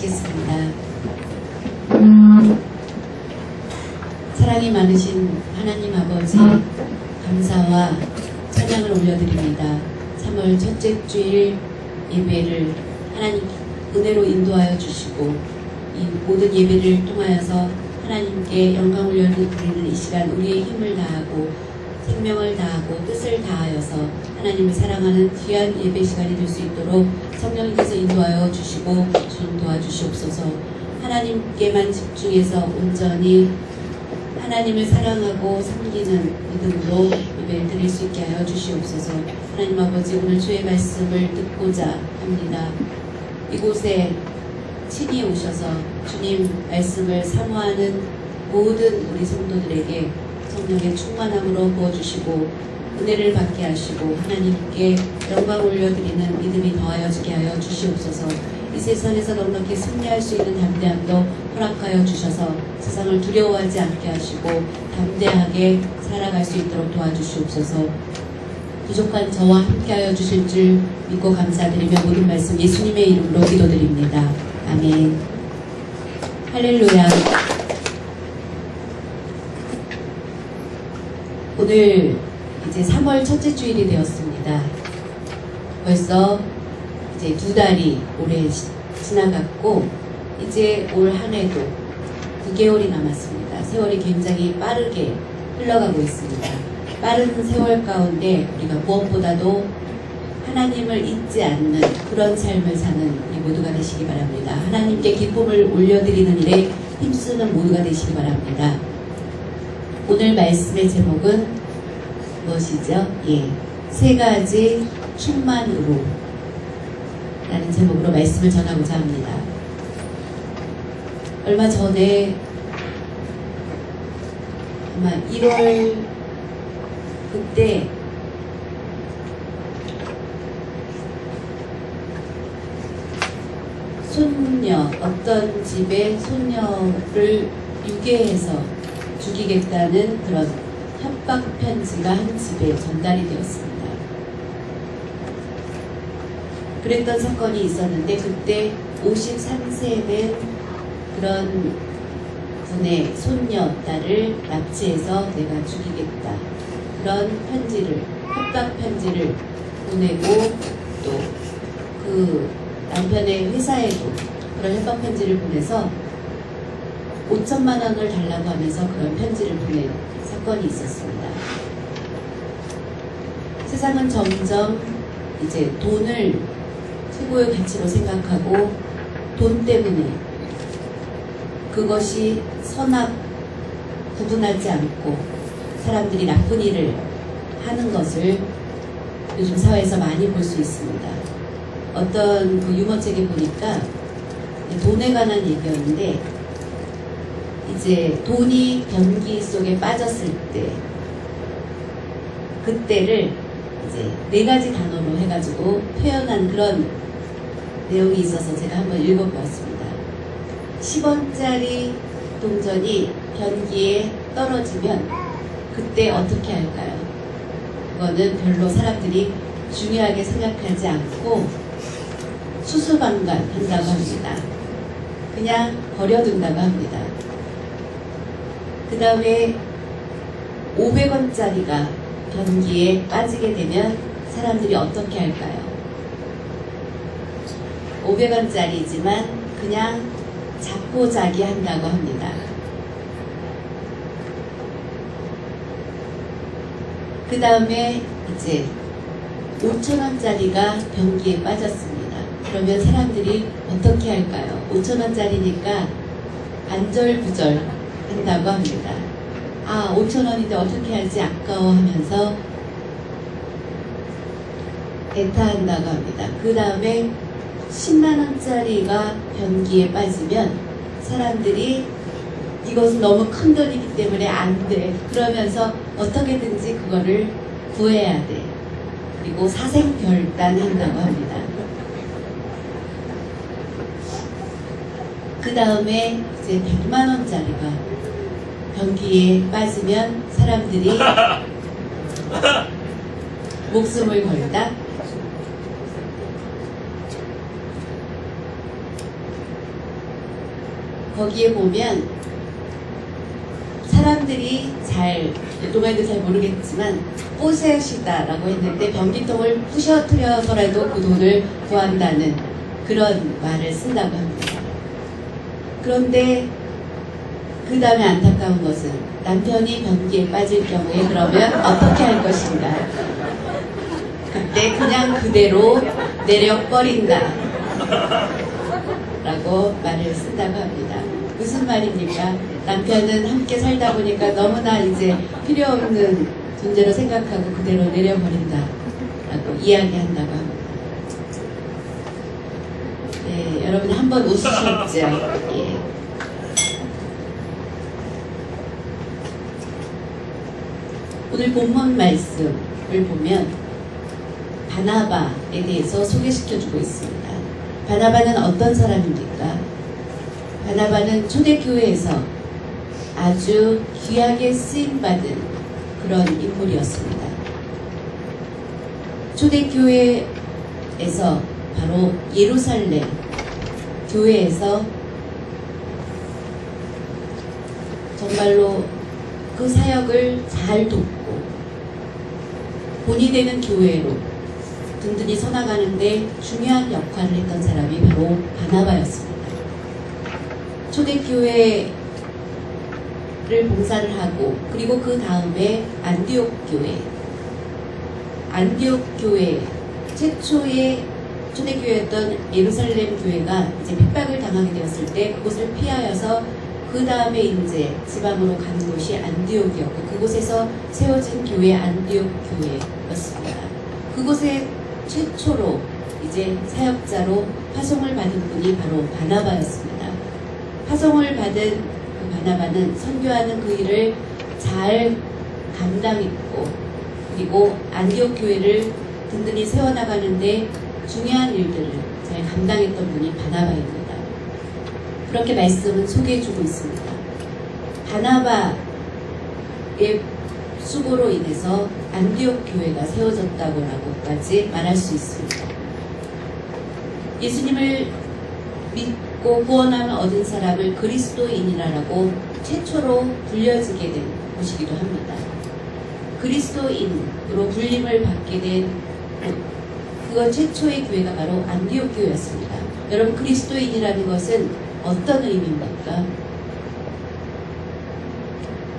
기도하시겠습니다. 사랑이 많으신 하나님 아버지, 감사와 찬양을 올려드립니다. 3월 첫째 주일 예배를 하나님 은혜로 인도하여 주시고, 이 모든 예배를 통하여서 하나님께 영광 올려드리는 이 시간, 우리의 힘을 다하고 생명을 다하고 뜻을 다하여서 하나님을 사랑하는 귀한 예배 시간이 될 수 있도록 성령님께서 인도하여 주시고 좀 도와주시옵소서. 하나님께만 집중해서 온전히 하나님을 사랑하고 섬기는 믿음으로 예배를 드릴 수 있게 하여 주시옵소서. 하나님 아버지, 오늘 주의 말씀을 듣고자 합니다. 이곳에 친히 오셔서 주님 말씀을 사모하는 모든 우리 성도들에게 성령의 충만함으로 부어주시고 은혜를 받게 하시고 하나님께 영광 올려드리는 믿음이 더하여지게 하여 주시옵소서. 이 세상에서 넉넉히 승리할 수 있는 담대함도 허락하여 주셔서 세상을 두려워하지 않게 하시고 담대하게 살아갈 수 있도록 도와주시옵소서. 부족한 저와 함께하여 주실 줄 믿고 감사드리며 모든 말씀 예수님의 이름으로 기도드립니다. 아멘. 할렐루야. 오늘 이제 3월 첫째 주일이 되었습니다. 벌써 이제 2달이 올해 지나갔고, 이제 올 한 해도 9개월이 남았습니다. 세월이 굉장히 빠르게 흘러가고 있습니다. 빠른 세월 가운데 우리가 무엇보다도 하나님을 잊지 않는 그런 삶을 사는 우리 모두가 되시기 바랍니다. 하나님께 기쁨을 올려드리는 일에 힘쓰는 모두가 되시기 바랍니다. 오늘 말씀의 제목은 무엇이죠? 세 가지 충만으로 라는 제목으로 말씀을 전하고자 합니다. 얼마 전에 아마 1월 그때 어떤 집에 손녀를 유괴해서 죽이겠다는 그런 협박 편지가 한 집에 전달이 되었습니다. 그랬던 사건이 있었는데, 그때 53세 된 그런 분의 손녀 딸을 납치해서 내가 죽이겠다, 그런 편지를, 협박 편지를 보내고, 또 그 남편의 회사에도 그런 협박 편지를 보내서 5천만 원을 달라고 하면서 그런 편지를 보낸 사건이 있었습니다. 세상은 점점 이제 돈을 최고의 가치로 생각하고, 돈 때문에 그것이 선악 구분하지 않고 사람들이 나쁜 일을 하는 것을 요즘 사회에서 많이 볼 수 있습니다. 어떤 그 유머책에 보니까 돈에 관한 얘기였는데, 이제 돈이 변기 속에 빠졌을 때, 그때를 이제 4가지 단어로 해가지고 표현한 그런 내용이 있어서 제가 한번 읽어보았습니다. 10원짜리 동전이 변기에 떨어지면 그때 어떻게 할까요? 그거는 별로 사람들이 중요하게 생각하지 않고 수수방관 한다고 합니다. 그냥 버려둔다고 합니다. 그 다음에 500원짜리가 변기에 빠지게 되면 사람들이 어떻게 할까요? 500원짜리지만 그냥 자포자기 한다고 합니다. 그 다음에 이제 5천원짜리가 변기에 빠졌습니다. 그러면 사람들이 어떻게 할까요? 5천원짜리니까 안절부절 한다고 합니다. 5천원인데 어떻게 할지 아까워하면서 애타한다고 합니다. 그 다음에 10만원짜리가 변기에 빠지면 사람들이 이것은 너무 큰 돈이기 때문에 안 돼, 그러면서 어떻게든지 그거를 구해야 돼. 그리고 사생결단한다고 합니다. 그 다음에 이제 100만원짜리가 변기에 빠지면 사람들이 목숨을 걸다, 거기에 보면 사람들이 로마인도 잘 모르겠지만 뽀셋이다라고 했는데 변기통을 부셔뜨려서라도 그 돈을 구한다는 그런 말을 쓴다고 합니다. 그런데 그 다음에 안타까운 것은 남편이 변기에 빠질 경우에 그러면 어떻게 할 것인가. 그때 그냥 그대로 내려버린다 라고 말을 쓴다고 합니다. 무슨 말입니까? 남편은 함께 살다 보니까 너무나 이제 필요 없는 존재로 생각하고 그대로 내려버린다 라고 이야기한다고 합니다. 네, 여러분 한번 웃으셨죠? 예. 오늘 본문 말씀을 보면 바나바에 대해서 소개시켜주고 있습니다. 바나바는 어떤 사람입니까? 바나바는 초대교회에서 아주 귀하게 쓰임받은 그런 인물이었습니다. 초대교회에서 바로 예루살렘 교회에서 정말로 그 사역을 잘 돕고 본이 되는 교회로 든든히 서나가는데 중요한 역할을 했던 사람이 바로 바나바였습니다. 초대교회를 봉사를 하고 그리고 그 다음에 안디옥 교회 최초의 초대교회였던 예루살렘 교회가 이제 핍박을 당하게 되었을 때 그곳을 피하여서 그 다음에 이제 지방으로 간 곳이 안디옥이었고 그곳에서 세워진 교회 안디옥 교회였습니다. 그곳에 최초로 이제 사역자로 파송을 받은 분이 바로 바나바였습니다. 파송을 받은 그 바나바는 선교하는 그 일을 잘 감당했고 그리고 안디옥 교회를 든든히 세워나가는데 중요한 일들을 잘 감당했던 분이 바나바입니다. 그렇게 말씀은 소개해주고 있습니다. 바나바의 수고로 인해서 안디옥 교회가 세워졌다고까지 말할 수 있습니다. 예수님을 믿고 구원함을 얻은 사람을 그리스도인이라고 최초로 불려지게 된 곳이기도 합니다. 그리스도인으로 불림을 받게 된 그건 최초의 교회가 바로 안디옥 교회였습니다. 여러분 그리스도인이라는 것은 어떤 의미입니까?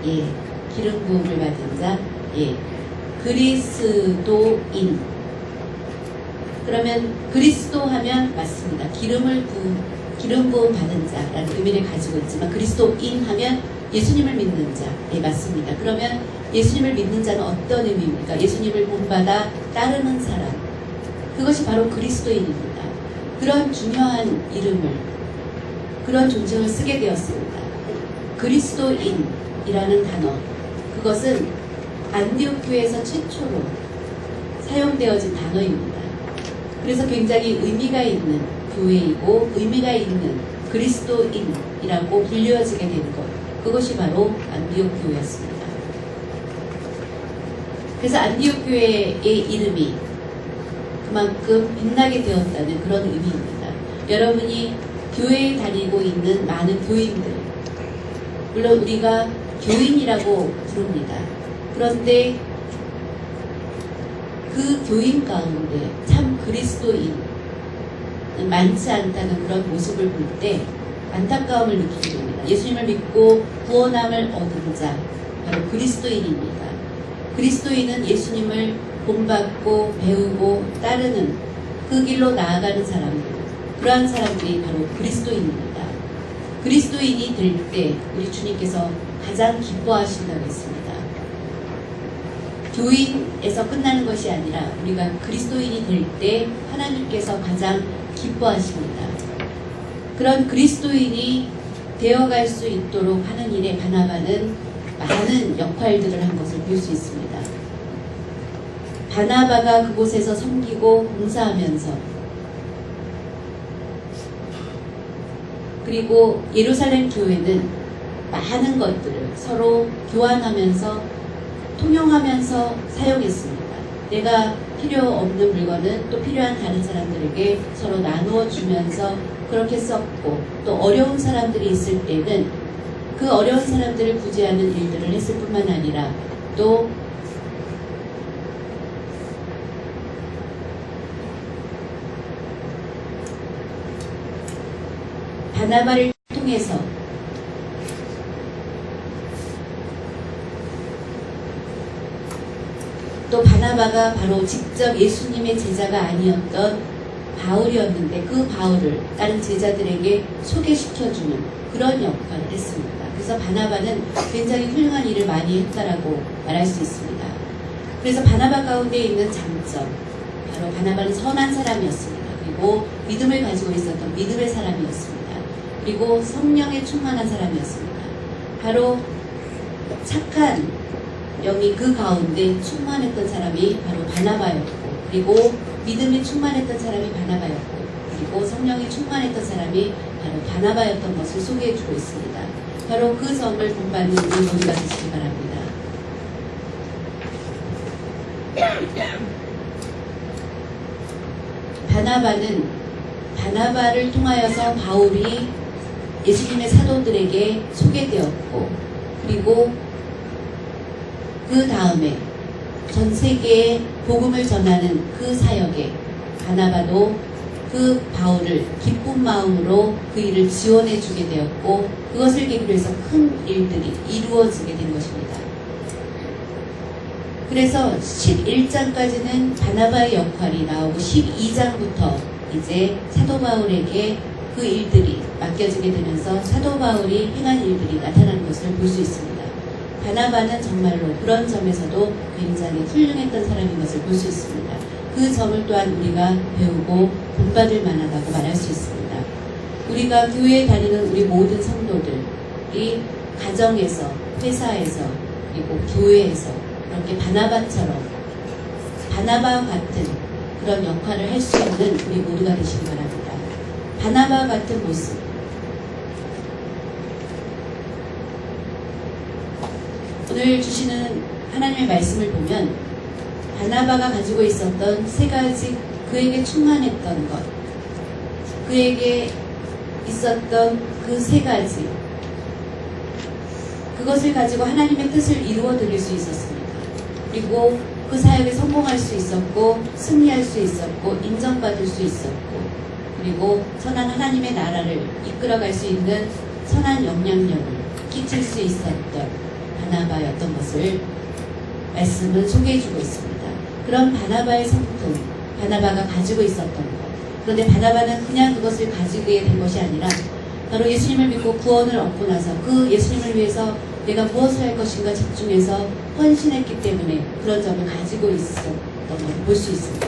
예, 기름 부음을 받은 자, 예, 그리스도인. 그러면 그리스도 하면 맞습니다. 기름 부음 받은 자라는 의미를 가지고 있지만 그리스도인 하면 예수님을 믿는 자, 예, 맞습니다. 그러면 예수님을 믿는 자는 어떤 의미입니까? 예수님을 본받아 따르는 사람. 그것이 바로 그리스도인입니다. 그런 중요한 이름을, 그런 존칭을 쓰게 되었습니다. 그리스도인이라는 단어, 그것은 안디옥 교회에서 최초로 사용되어진 단어입니다. 그래서 굉장히 의미가 있는 교회이고 의미가 있는 그리스도인이라고 불려지게 된 것, 그것이 바로 안디옥 교회였습니다. 그래서 안디옥 교회의 이름이 그만큼 빛나게 되었다는 그런 의미입니다. 여러분이 교회에 다니고 있는 많은 교인들, 물론 우리가 교인이라고 부릅니다. 그런데 그 교인 가운데 참 그리스도인 많지 않다는 그런 모습을 볼 때 안타까움을 느끼게 됩니다. 예수님을 믿고 구원함을 얻은 자, 바로 그리스도인입니다. 그리스도인은 예수님을 본받고 배우고 따르는 그 길로 나아가는 사람들, 그러한 사람들이 바로 그리스도인입니다. 그리스도인이 될 때 우리 주님께서 가장 기뻐하신다고 했습니다. 교인에서 끝나는 것이 아니라 우리가 그리스도인이 될 때 하나님께서 가장 기뻐하십니다. 그런 그리스도인이 되어갈 수 있도록 하는 일에 바나바는 많은 역할들을 한 것을 볼 수 있습니다. 바나바가 그곳에서 섬기고 봉사하면서 그리고 예루살렘 교회는 많은 것들을 서로 교환하면서 통용하면서 사용했습니다. 내가 필요 없는 물건은 또 필요한 다른 사람들에게 서로 나누어 주면서 그렇게 썼고, 또 어려운 사람들이 있을 때는 그 어려운 사람들을 구제하는 일들을 했을 뿐만 아니라 또 바나바를 통해서 또 바나바가 바로 직접 예수님의 제자가 아니었던 바울이었는데 그 바울을 다른 제자들에게 소개시켜주는 그런 역할을 했습니다. 그래서 바나바는 굉장히 훌륭한 일을 많이 했다라고 말할 수 있습니다. 그래서 바나바 가운데 있는 장점, 바로 바나바는 선한 사람이었습니다. 그리고 믿음을 가지고 있었던 믿음의 사람이었습니다. 그리고 성령에 충만한 사람이었습니다. 바로 착한 영이 그 가운데 충만했던 사람이 바로 바나바였고, 그리고 믿음이 충만했던 사람이 바나바였고, 그리고 성령이 충만했던 사람이 바로 바나바였던 것을 소개해주고 있습니다. 바로 그 점을 본받는 우리 모두가 되시기 바랍니다. 바나바는 바나바를 통하여서 바울이 예수님의 사도들에게 소개되었고, 그리고 그 다음에 전 세계에 복음을 전하는 그 사역에 바나바도 그 바울을 기쁜 마음으로 그 일을 지원해 주게 되었고, 그것을 계기로 해서 큰 일들이 이루어지게 된 것입니다. 그래서 11장까지는 바나바의 역할이 나오고 12장부터 이제 사도 바울에게 그 일들이 맡겨지게 되면서 사도 바울이 행한 일들이 나타나는 것을 볼 수 있습니다. 바나바는 정말로 그런 점에서도 굉장히 훌륭했던 사람인 것을 볼 수 있습니다. 그 점을 또한 우리가 배우고 본받을 만하다고 말할 수 있습니다. 우리가 교회에 다니는 우리 모든 성도들이 가정에서, 회사에서, 그리고 교회에서 그렇게 바나바처럼 바나바와 같은 그런 역할을 할 수 있는 우리 모두가 되시기 바랍니다. 바나바와 같은 모습, 오늘 주시는 하나님의 말씀을 보면 바나바가 가지고 있었던 세 가지, 그에게 충만했던 것, 그에게 있었던 그 세 가지, 그것을 가지고 하나님의 뜻을 이루어 드릴 수 있었습니다. 그리고 그 사역에 성공할 수 있었고, 승리할 수 있었고, 인정받을 수 있었고, 그리고 선한 하나님의 나라를 이끌어갈 수 있는 선한 영향력을 끼칠 수 있었던 바나바였던 것을 말씀은 소개해주고 있습니다. 그런 바나바의 성품, 바나바가 가지고 있었던 것. 그런데 바나바는 그냥 그것을 가지게 된 것이 아니라 바로 예수님을 믿고 구원을 얻고 나서 그 예수님을 위해서 내가 무엇을 할 것인가 집중해서 헌신했기 때문에 그런 점을 가지고 있었던 것을 볼 수 있습니다.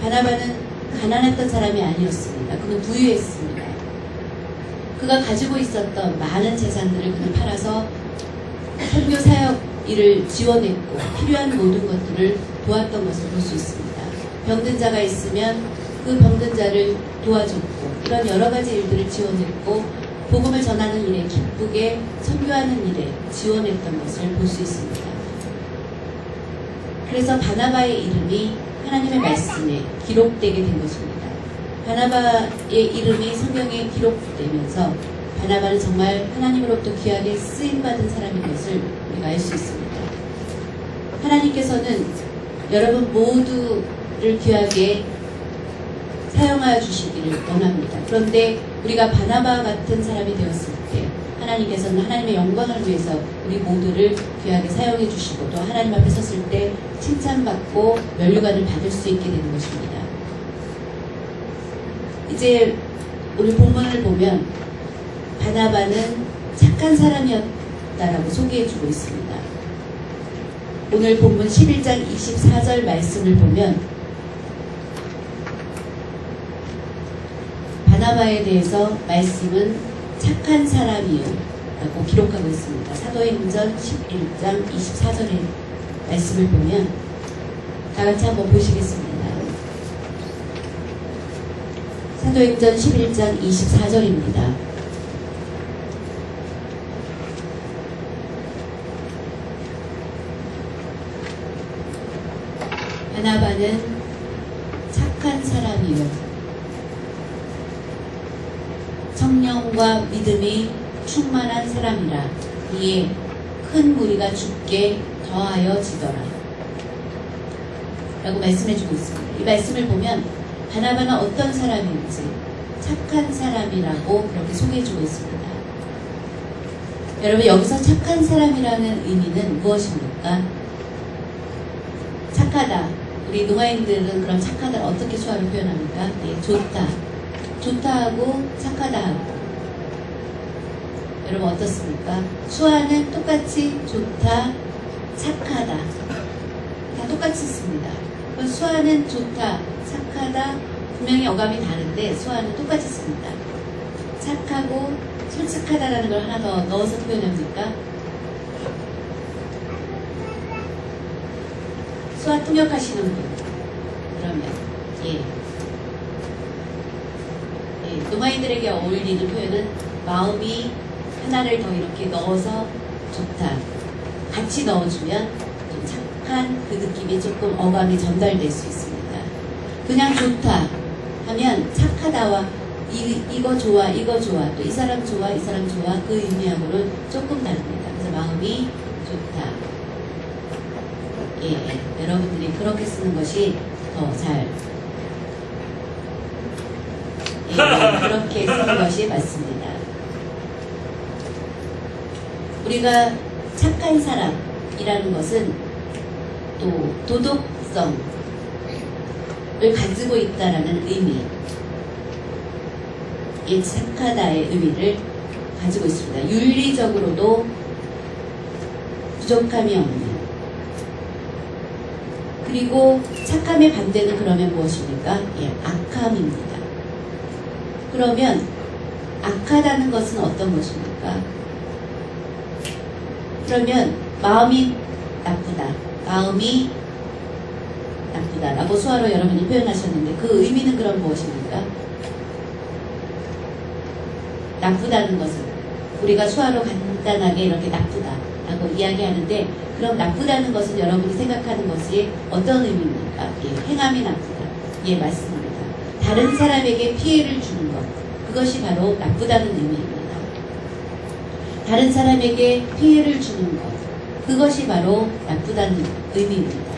바나바는 가난했던 사람이 아니었습니다. 그는 부유했습니다. 그가 가지고 있었던 많은 재산들을 그는 팔아서 선교 사역 일을 지원했고 필요한 모든 것들을 도왔던 것을 볼 수 있습니다. 병든 자가 있으면 그 병든 자를 도와줬고, 이런 여러 가지 일들을 지원했고, 복음을 전하는 일에 기쁘게 선교하는 일에 지원했던 것을 볼 수 있습니다. 그래서 바나바의 이름이 하나님의 말씀에 기록되게 된 것입니다. 바나바의 이름이 성경에 기록되면서 바나바는 정말 하나님으로부터 귀하게 쓰임받은 사람인 것을 우리가 알 수 있습니다. 하나님께서는 여러분 모두를 귀하게 사용하여 주시기를 원합니다. 그런데 우리가 바나바와 같은 사람이 되었을 때 하나님께서는 하나님의 영광을 위해서 우리 모두를 귀하게 사용해 주시고, 또 하나님 앞에 섰을 때 칭찬받고 면류관을 받을 수 있게 되는 것입니다. 이제 우리 본문을 보면 바나바는 착한 사람이었다라고 소개해주고 있습니다. 오늘 본문 11장 24절 말씀을 보면 바나바에 대해서 말씀은 착한 사람이요 라고 기록하고 있습니다. 사도행전 11장 24절의 말씀을 보면 다같이 한번 보시겠습니다. 사도행전 11장 24절입니다. 바나바는 착한 사람이요 사랑과 믿음이 충만한 사람이라. 이에 큰 무리가 죽게 더하여지더라. 라고 말씀해주고 있습니다. 이 말씀을 보면 바나바는 어떤 사람인지 착한 사람이라고 그렇게 소개해주고 있습니다. 여러분, 여기서 착한 사람이라는 의미는 무엇입니까? 착하다. 우리 노마인들은 그럼 착하다 어떻게 수화로 표현합니까? 네, 좋다. 좋다하고 착하다하고. 여러분 어떻습니까? 수화는 똑같이 좋다, 착하다. 다 똑같이 씁니다. 수화는 좋다, 착하다. 분명히 어감이 다른데 수화는 똑같이 씁니다. 착하고 솔직하다라는 걸 하나 더 넣어서 표현합니까? 수화 통역하시는 분. 그러면 노마인들에게 어울리는 표현은 마음이 하나를 더 이렇게 넣어서 좋다. 같이 넣어주면 좀 착한 그 느낌이 조금 어감이 전달될 수 있습니다. 그냥 좋다 하면 착하다와 이거 좋아, 이거 좋아, 또 이 사람 좋아, 이 사람 좋아, 그 의미하고는 조금 다릅니다. 그래서 마음이 좋다. 여러분들이 그렇게 쓰는 것이 더 잘, 그렇게 쓰는 것이 맞습니다. 우리가 착한 사람이라는 것은 또 도덕성을 가지고 있다라는 의미, 이 착하다의 의미를 가지고 있습니다. 윤리적으로도 부족함이 없는. 그리고 착함의 반대는 그러면 무엇입니까? 악함입니다. 그러면 악하다는 것은 어떤 것입니까? 그러면 마음이 나쁘다. 마음이 나쁘다. 라고 수화로 여러분이 표현하셨는데 그 의미는 그럼 무엇입니까? 나쁘다는 것은 우리가 수화로 간단하게 이렇게 나쁘다 라고 이야기하는데, 그럼 나쁘다는 것은 여러분이 생각하는 것이 어떤 의미입니까? 행함이 나쁘다. 맞습니다. 다른 사람에게 피해를 주는 것, 그것이 바로 나쁘다는 의미입니다. 다른 사람에게 피해를 주는 것, 그것이 바로 나쁘다는 의미입니다.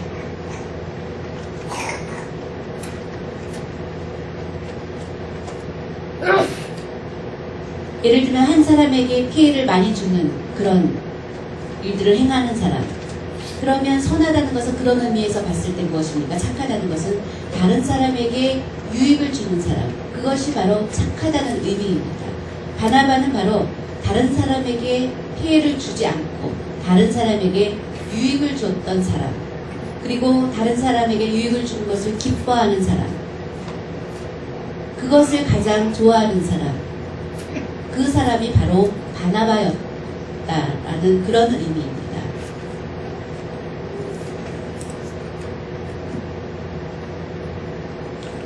예를 들면 한 사람에게 피해를 많이 주는 그런 일들을 행하는 사람, 그러면 선하다는 것은 그런 의미에서 봤을 때 무엇입니까? 착하다는 것은 다른 사람에게 유익을 주는 사람, 그것이 바로 착하다는 의미입니다. 바나바는 바로 다른 사람에게 피해를 주지 않고 다른 사람에게 유익을 줬던 사람, 그리고 다른 사람에게 유익을 주는 것을 기뻐하는 사람, 그것을 가장 좋아하는 사람, 그 사람이 바로 바나바였다라는 그런 의미입니다.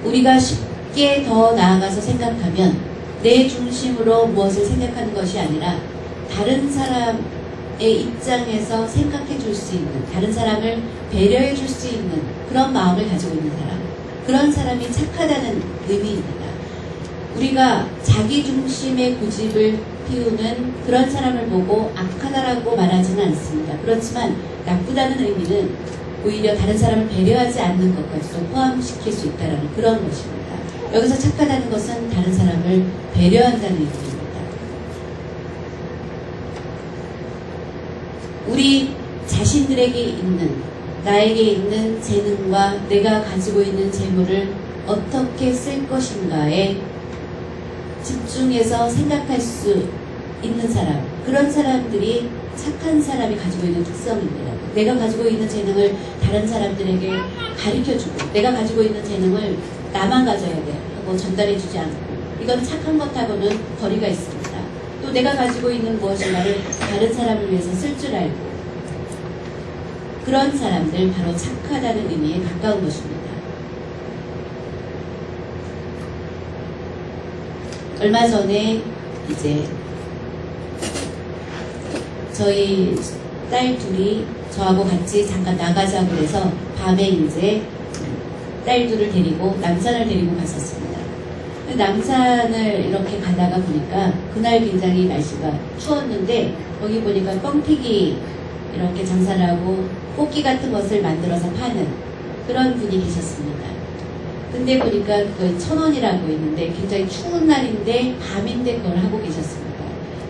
우리가 쉽게 더 나아가서 생각하면 내 중심으로 무엇을 생각하는 것이 아니라 다른 사람의 입장에서 생각해 줄 수 있는, 다른 사람을 배려해 줄 수 있는 그런 마음을 가지고 있는 사람, 그런 사람이 착하다는 의미입니다. 우리가 자기 중심의 고집을 피우는 그런 사람을 보고 악하다라고 말하지는 않습니다. 그렇지만 나쁘다는 의미는 오히려 다른 사람을 배려하지 않는 것까지도 포함시킬 수 있다는 그런 것입니다. 여기서 착하다는 것은 다른 사람을 배려한다는 의미입니다. 우리 자신들에게 있는, 나에게 있는 재능과 내가 가지고 있는 재물을 어떻게 쓸 것인가에 집중해서 생각할 수 있는 사람, 그런 사람들이 착한 사람이 가지고 있는 특성입니다. 내가 가지고 있는 재능을 다른 사람들에게 가르쳐주고, 내가 가지고 있는 재능을 나만 가져야 돼 하고 전달해주지 않고, 이건 착한 것하고는 거리가 있습니다. 또 내가 가지고 있는 무엇인가를 다른 사람을 위해서 쓸 줄 알고, 그런 사람들 바로 착하다는 의미에 가까운 것입니다. 얼마 전에 이제 저희 딸 둘이 저하고 같이 잠깐 나가자고 해서 밤에 이제 딸 둘을 데리고 남산을 데리고 갔었습니다. 남산을 이렇게 가다가 보니까 그날 굉장히 날씨가 추웠는데 거기 보니까 뻥튀기 이렇게 장사를 하고 뽑기 같은 것을 만들어서 파는 그런 분이 계셨습니다. 근데 보니까 그거 1,000원이라고 있는데 굉장히 추운 날인데 밤인데 그걸 하고 계셨습니다.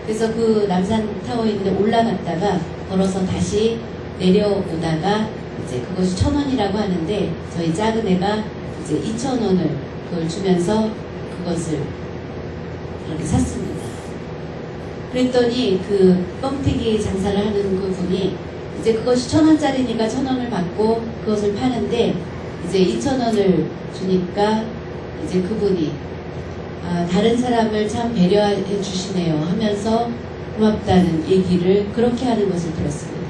그래서 그 남산 타워에 있는데 올라갔다가 걸어서 다시 내려오다가 이제 그것이 1,000원이라고 하는데 저희 작은 애가 이제 2,000원을 그걸 주면서 그것을 이렇게 샀습니다. 그랬더니 그 뻥튀기 장사를 하는 그 분이 이제 그것이 1,000원짜리니까 1,000원을 받고 그것을 파는데 이제 2,000원을 주니까 이제 그분이 다른 사람을 참 배려해 주시네요 하면서 고맙다는 얘기를 그렇게 하는 것을 들었습니다.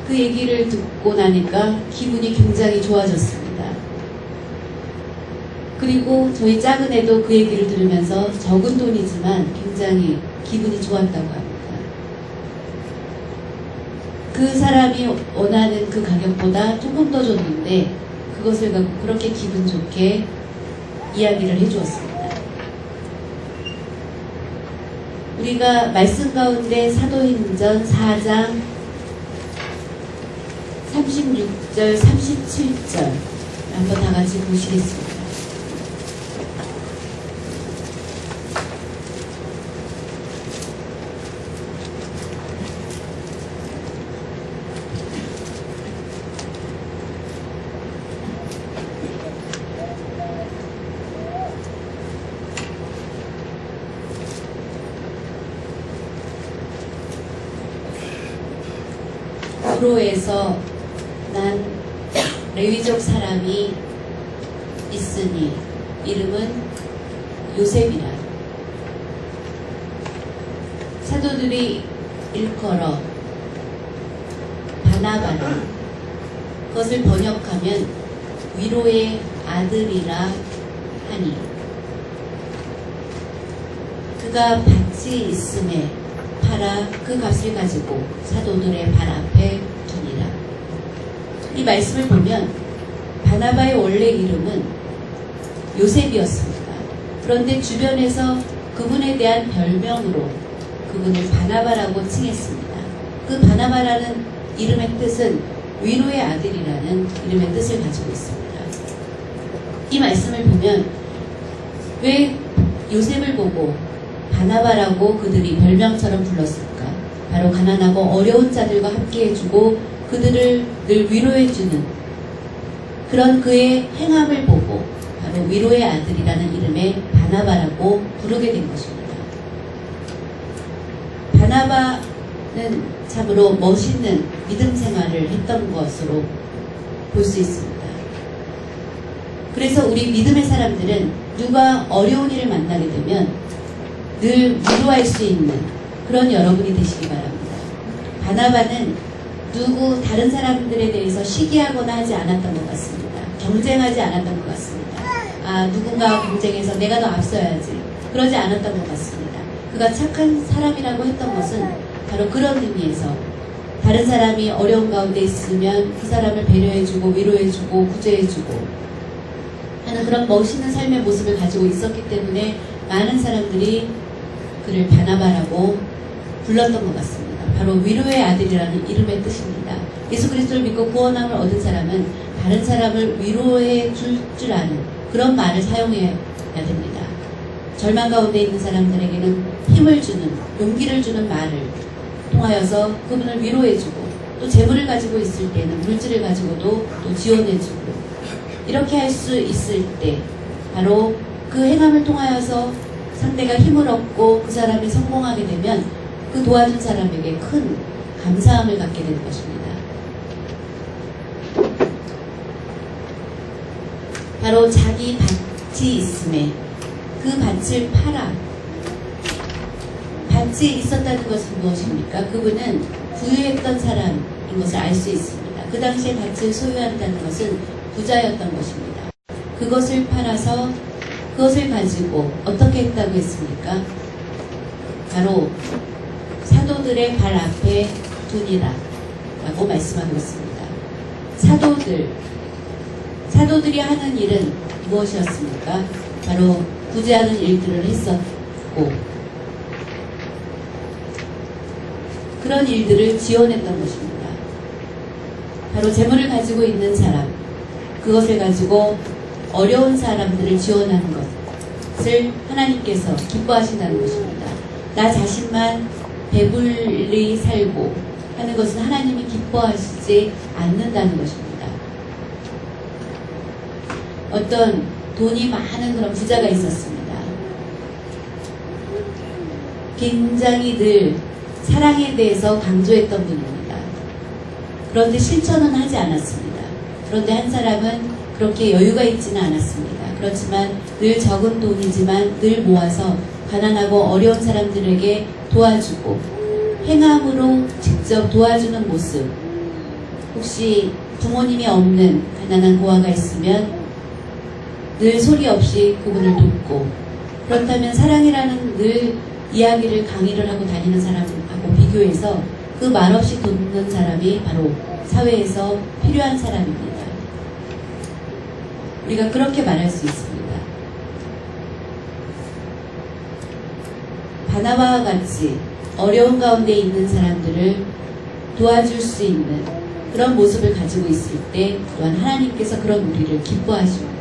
그 얘기를 듣고 나니까 기분이 굉장히 좋아졌습니다. 그리고 저희 작은 애도 그 얘기를 들으면서 적은 돈이지만 굉장히 기분이 좋았다고 합니다. 그 사람이 원하는 그 가격보다 조금 더 줬는데 그것을 갖고 그렇게 기분 좋게 이야기를 해주었습니다. 우리가 말씀 가운데 사도행전 4장 36절, 37절 한번 다 같이 보시겠습니다. 도로에서 난 레위족 사람이 있으니 이름은 요셉이라. 사도들이 일컬어 바나바라. 그것을 번역하면 위로의 아들이라 하니 그가 밭이 있음에 팔아 그 값을 가지고 사도들의 발 앞에 두니라. 이 말씀을 보면 바나바의 원래 이름은 요셉이었습니다. 그런데 주변에서 그분에 대한 별명으로 그분을 바나바라고 칭했습니다. 그 바나바라는 이름의 뜻은 위로의 아들이라는 이름의 뜻을 가지고 있습니다. 이 말씀을 보면 왜 요셉을 보고 바나바라고 그들이 별명처럼 불렀을까? 바로 가난하고 어려운 자들과 함께 해주고 그들을 늘 위로해주는 그런 그의 행함을 보고 바로 위로의 아들이라는 이름의 바나바라고 부르게 된 것입니다. 바나바는 참으로 멋있는 믿음 생활을 했던 것으로 볼 수 있습니다. 그래서 우리 믿음의 사람들은 누가 어려운 일을 만나게 되면 늘 위로할 수 있는 그런 여러분이 되시기 바랍니다. 바나바는 다른 사람들에 대해서 시기하거나 하지 않았던 것 같습니다. 경쟁하지 않았던 것 같습니다. 누군가와 경쟁해서 내가 더 앞서야지. 그러지 않았던 것 같습니다. 그가 착한 사람이라고 했던 것은 바로 그런 의미에서 다른 사람이 어려운 가운데 있으면 그 사람을 배려해주고 위로해주고 구제해주고 하는 그런 멋있는 삶의 모습을 가지고 있었기 때문에 많은 사람들이 그를 바나바라고 불렀던 것 같습니다. 바로 위로의 아들이라는 이름의 뜻입니다. 예수 그리스도를 믿고 구원함을 얻은 사람은 다른 사람을 위로해 줄 아는 그런 말을 사용해야 됩니다. 절망 가운데 있는 사람들에게는 힘을 주는, 용기를 주는 말을 통하여서 그분을 위로해주고 또 재물을 가지고 있을 때는 물질을 가지고도 또 지원해주고 이렇게 할 수 있을 때 바로 그 행함을 통하여서 상대가 힘을 얻고 그 사람이 성공하게 되면 그 도와준 사람에게 큰 감사함을 갖게 되는 것입니다. 바로 자기 밭이 있음에 그 밭을 팔아. 밭이 있었다는 것은 무엇입니까? 그분은 부유했던 사람인 것을 알 수 있습니다. 그 당시에 밭을 소유한다는 것은 부자였던 것입니다. 그것을 팔아서 그것을 가지고 어떻게 했다고 했습니까? 바로 사도들의 발 앞에 두니라 라고 말씀하고 있습니다. 사도들이 하는 일은 무엇이었습니까? 바로 구제하는 일들을 했었고 그런 일들을 지원했던 것입니다. 바로 재물을 가지고 있는 사람, 그것을 가지고 어려운 사람들을 지원하는 것을 하나님께서 기뻐하신다는 것입니다. 나 자신만 배불리 살고 하는 것은 하나님이 기뻐하시지 않는다는 것입니다. 어떤 돈이 많은 그런 부자가 있었습니다. 굉장히 늘 사랑에 대해서 강조했던 분입니다. 그런데 실천은 하지 않았습니다. 그런데 한 사람은 그렇게 여유가 있지는 않았습니다. 그렇지만 늘 적은 돈이지만 늘 모아서 가난하고 어려운 사람들에게 도와주고 행함으로 직접 도와주는 모습. 혹시 부모님이 없는 가난한 고아가 있으면 늘 소리 없이 그분을 돕고, 그렇다면 사랑이라는 늘 이야기를 강의를 하고 다니는 사람하고 비교해서 그 말없이 돕는 사람이 바로 사회에서 필요한 사람입니다. 우리가 그렇게 말할 수 있습니다. 바나바와 같이 어려운 가운데 있는 사람들을 도와줄 수 있는 그런 모습을 가지고 있을 때 또한 하나님께서 그런 우리를 기뻐하십니다.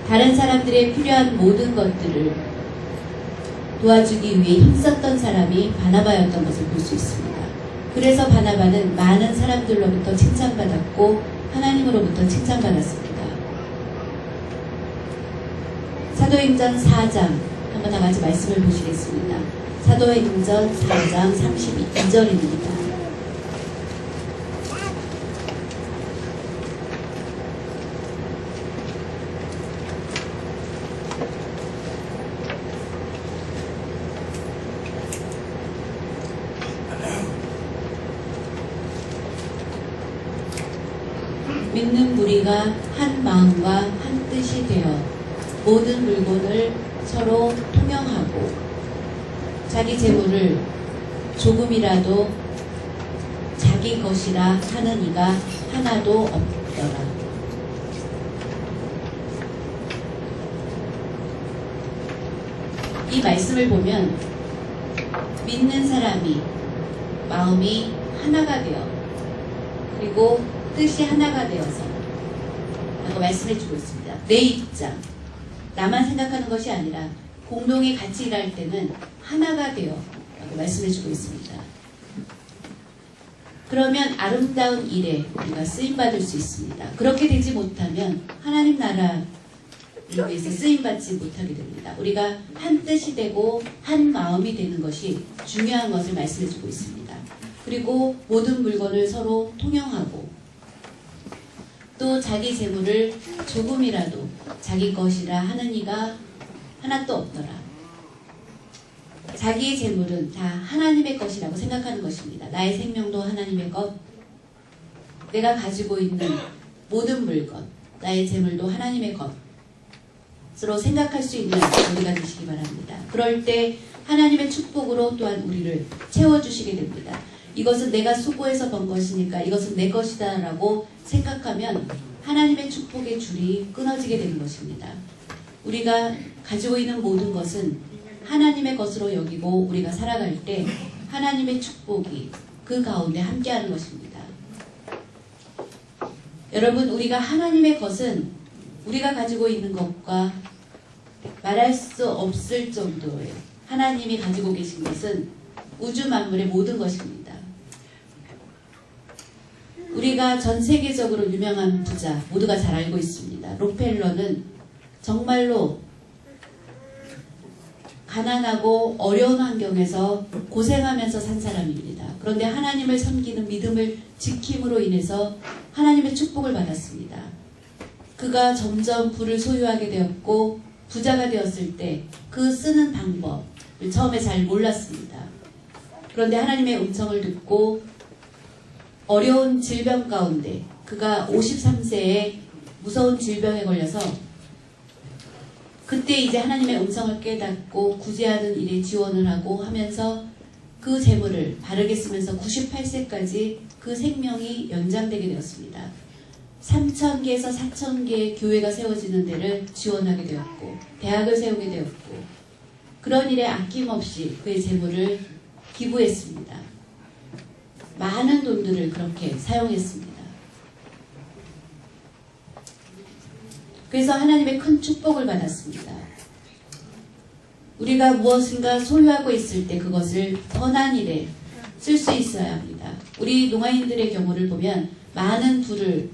다른 사람들의 필요한 모든 것들을 도와주기 위해 힘썼던 사람이 바나바였던 것을 볼 수 있습니다. 그래서 바나바는 많은 사람들로부터 칭찬받았고 하나님으로부터 칭찬받았습니다. 사도행전 4장 한번 다 같이 말씀을 보시겠습니다. 사도행전 4장 32절입니다. 믿는 무리가 한 마음과 한 뜻이 되어 모든 물건을 서로 통용하고 자기 재물을 조금이라도 자기 것이라 하는 이가 하나도 없더라. 이 말씀을 보면 믿는 사람이 마음이 하나가 되어 그리고 뜻이 하나가 되어서 라고 말씀해 주고 있습니다. 내 입장, 나만 생각하는 것이 아니라 공동이 같이 일할 때는 하나가 되어 라고 말씀해 주고 있습니다. 그러면 아름다운 일에 우리가 쓰임받을 수 있습니다. 그렇게 되지 못하면 하나님 나라를 위해서 쓰임받지 못하게 됩니다. 우리가 한 뜻이 되고 한 마음이 되는 것이 중요한 것을 말씀해 주고 있습니다. 그리고 모든 물건을 서로 통용하고 또 자기 재물을 조금이라도 자기 것이라 하는 이가 하나도 없더라. 자기의 재물은 다 하나님의 것이라고 생각하는 것입니다. 나의 생명도 하나님의 것, 내가 가지고 있는 모든 물건, 나의 재물도 하나님의 것으로 생각할 수 있는 우리가 되시기 바랍니다. 그럴 때 하나님의 축복으로 또한 우리를 채워주시게 됩니다. 이것은 내가 수고해서 번 것이니까 이것은 내 것이다 라고 생각하면 하나님의 축복의 줄이 끊어지게 되는 것입니다. 우리가 가지고 있는 모든 것은 하나님의 것으로 여기고 우리가 살아갈 때 하나님의 축복이 그 가운데 함께하는 것입니다. 여러분, 우리가 하나님의 것은 우리가 가지고 있는 것과 말할 수 없을 정도예요. 하나님이 가지고 계신 것은 우주 만물의 모든 것입니다. 우리가 전 세계적으로 유명한 부자 모두가 잘 알고 있습니다. 록펠러는 정말로 가난하고 어려운 환경에서 고생하면서 산 사람입니다. 그런데 하나님을 섬기는 믿음을 지킴으로 인해서 하나님의 축복을 받았습니다. 그가 점점 부를 소유하게 되었고 부자가 되었을 때 그 쓰는 방법을 처음에 잘 몰랐습니다. 그런데 하나님의 음성을 듣고 어려운 질병 가운데 그가 53세에 무서운 질병에 걸려서 그때 이제 하나님의 음성을 깨닫고 구제하는 일에 지원을 하고 하면서 그 재물을 바르게 쓰면서 98세까지 그 생명이 연장되게 되었습니다. 3,000개에서 4,000개의 교회가 세워지는 데를 지원하게 되었고 대학을 세우게 되었고 그런 일에 아낌없이 그의 재물을 기부했습니다. 많은 돈들을 그렇게 사용했습니다. 그래서 하나님의 큰 축복을 받았습니다. 우리가 무엇인가 소유하고 있을 때 그것을 선한 일에 쓸 수 있어야 합니다. 우리 농아인들의 경우를 보면 많은 부를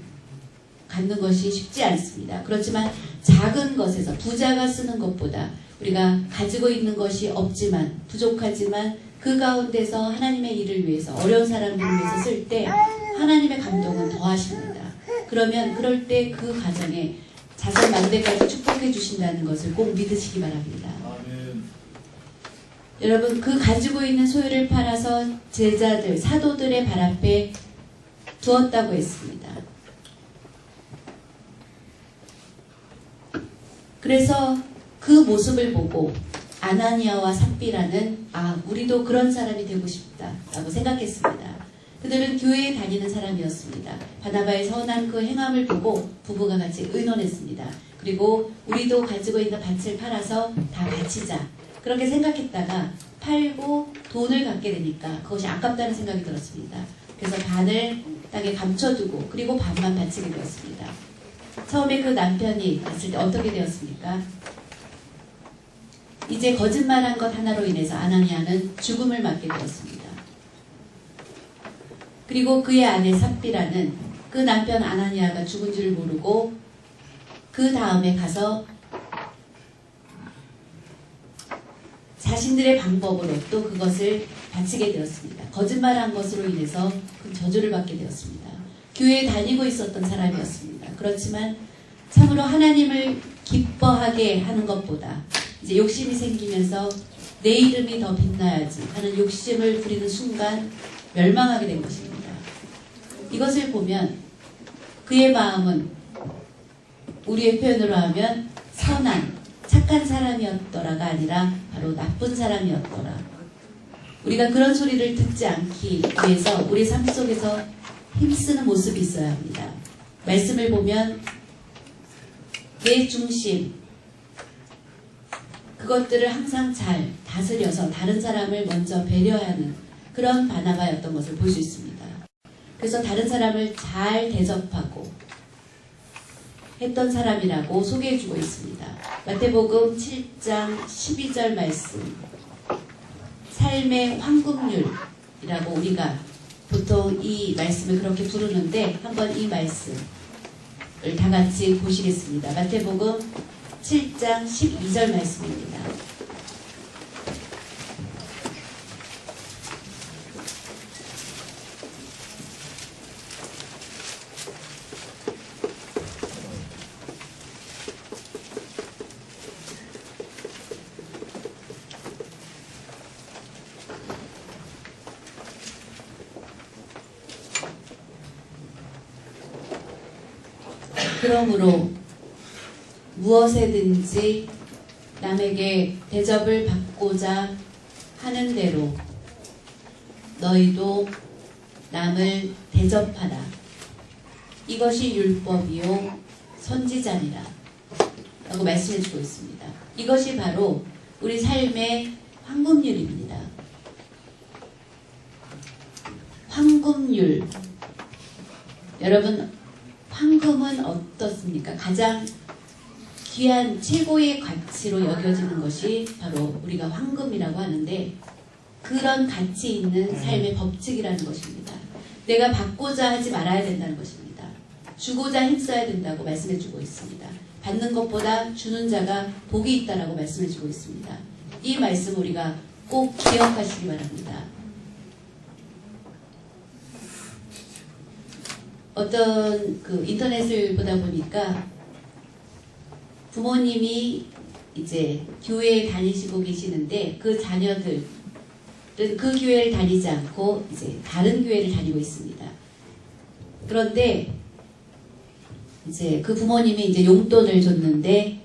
갖는 것이 쉽지 않습니다. 그렇지만 작은 것에서 부자가 쓰는 것보다 우리가 가지고 있는 것이 없지만 부족하지만 그 가운데서 하나님의 일을 위해서 어려운 사람들을 위해서 쓸 때 하나님의 감동은 더하십니다. 그러면 그럴 때 그 가정에 자손 만대까지 축복해 주신다는 것을 꼭 믿으시기 바랍니다. 여러분 그 가지고 있는 소유를 팔아서 제자들, 사도들의 발 앞에 두었다고 했습니다. 그래서 그 모습을 보고 아나니아와 삽비라는 우리도 그런 사람이 되고 싶다라고 생각했습니다. 그들은 교회에 다니는 사람이었습니다. 바나바의 선한 그 행함을 보고 부부가 같이 의논했습니다. 그리고 우리도 가지고 있는 밭을 팔아서 다 바치자. 그렇게 생각했다가 팔고 돈을 갖게 되니까 그것이 아깝다는 생각이 들었습니다. 그래서 반을 땅에 감춰두고 그리고 반만 바치게 되었습니다. 처음에 그 남편이 봤을 때 어떻게 되었습니까? 이제 거짓말한 것 하나로 인해서 아나니아는 죽음을 맞게 되었습니다. 그리고 그의 아내 삽비라는 그 남편 아나니아가 죽은 줄 모르고 그 다음에 가서 자신들의 방법으로 또 그것을 바치게 되었습니다. 거짓말한 것으로 인해서 그 저주를 받게 되었습니다. 교회에 다니고 있었던 사람이었습니다. 그렇지만 참으로 하나님을 기뻐하게 하는 것보다 이제 욕심이 생기면서 내 이름이 더 빛나야지 하는 욕심을 부리는 순간 멸망하게 된 것입니다. 이것을 보면 그의 마음은 우리의 표현으로 하면 선한 착한 사람이었더라가 아니라 바로 나쁜 사람이었더라. 우리가 그런 소리를 듣지 않기 위해서 우리 삶 속에서 힘쓰는 모습이 있어야 합니다. 말씀을 보면 내 중심 그것들을 항상 잘 다스려서 다른 사람을 먼저 배려하는 그런 바나바였던 것을 볼 수 있습니다. 그래서 다른 사람을 잘 대접하고 했던 사람이라고 소개해주고 있습니다. 마태복음 7장 12절 말씀 삶의 황금률이라고 우리가 보통 이 말씀을 그렇게 부르는데 한번 이 말씀을 다 같이 보시겠습니다. 마태복음 7장 12절 말씀입니다. 그러므로 무엇에든지 남에게 대접을 받고자 하는 대로 너희도 남을 대접하라. 이것이 율법이요 선지자니라 라고 말씀해주고 있습니다. 이것이 바로 우리 삶의 황금률입니다. 황금률. 여러분 황금은 어떻습니까? 가장 귀한 최고의 가치로 여겨지는 것이 바로 우리가 황금이라고 하는데 그런 가치 있는 삶의 법칙이라는 것입니다. 내가 받고자 하지 말아야 된다는 것입니다. 주고자 힘써야 된다고 말씀해주고 있습니다. 받는 것보다 주는 자가 복이 있다라고 말씀해주고 있습니다. 이 말씀 우리가 꼭 기억하시기 바랍니다. 어떤 그 인터넷을 보다 보니까 부모님이 이제 교회에 다니시고 계시는데 그 자녀들은 그 교회를 다니지 않고 이제 다른 교회를 다니고 있습니다. 그런데 이제 그 부모님이 이제 용돈을 줬는데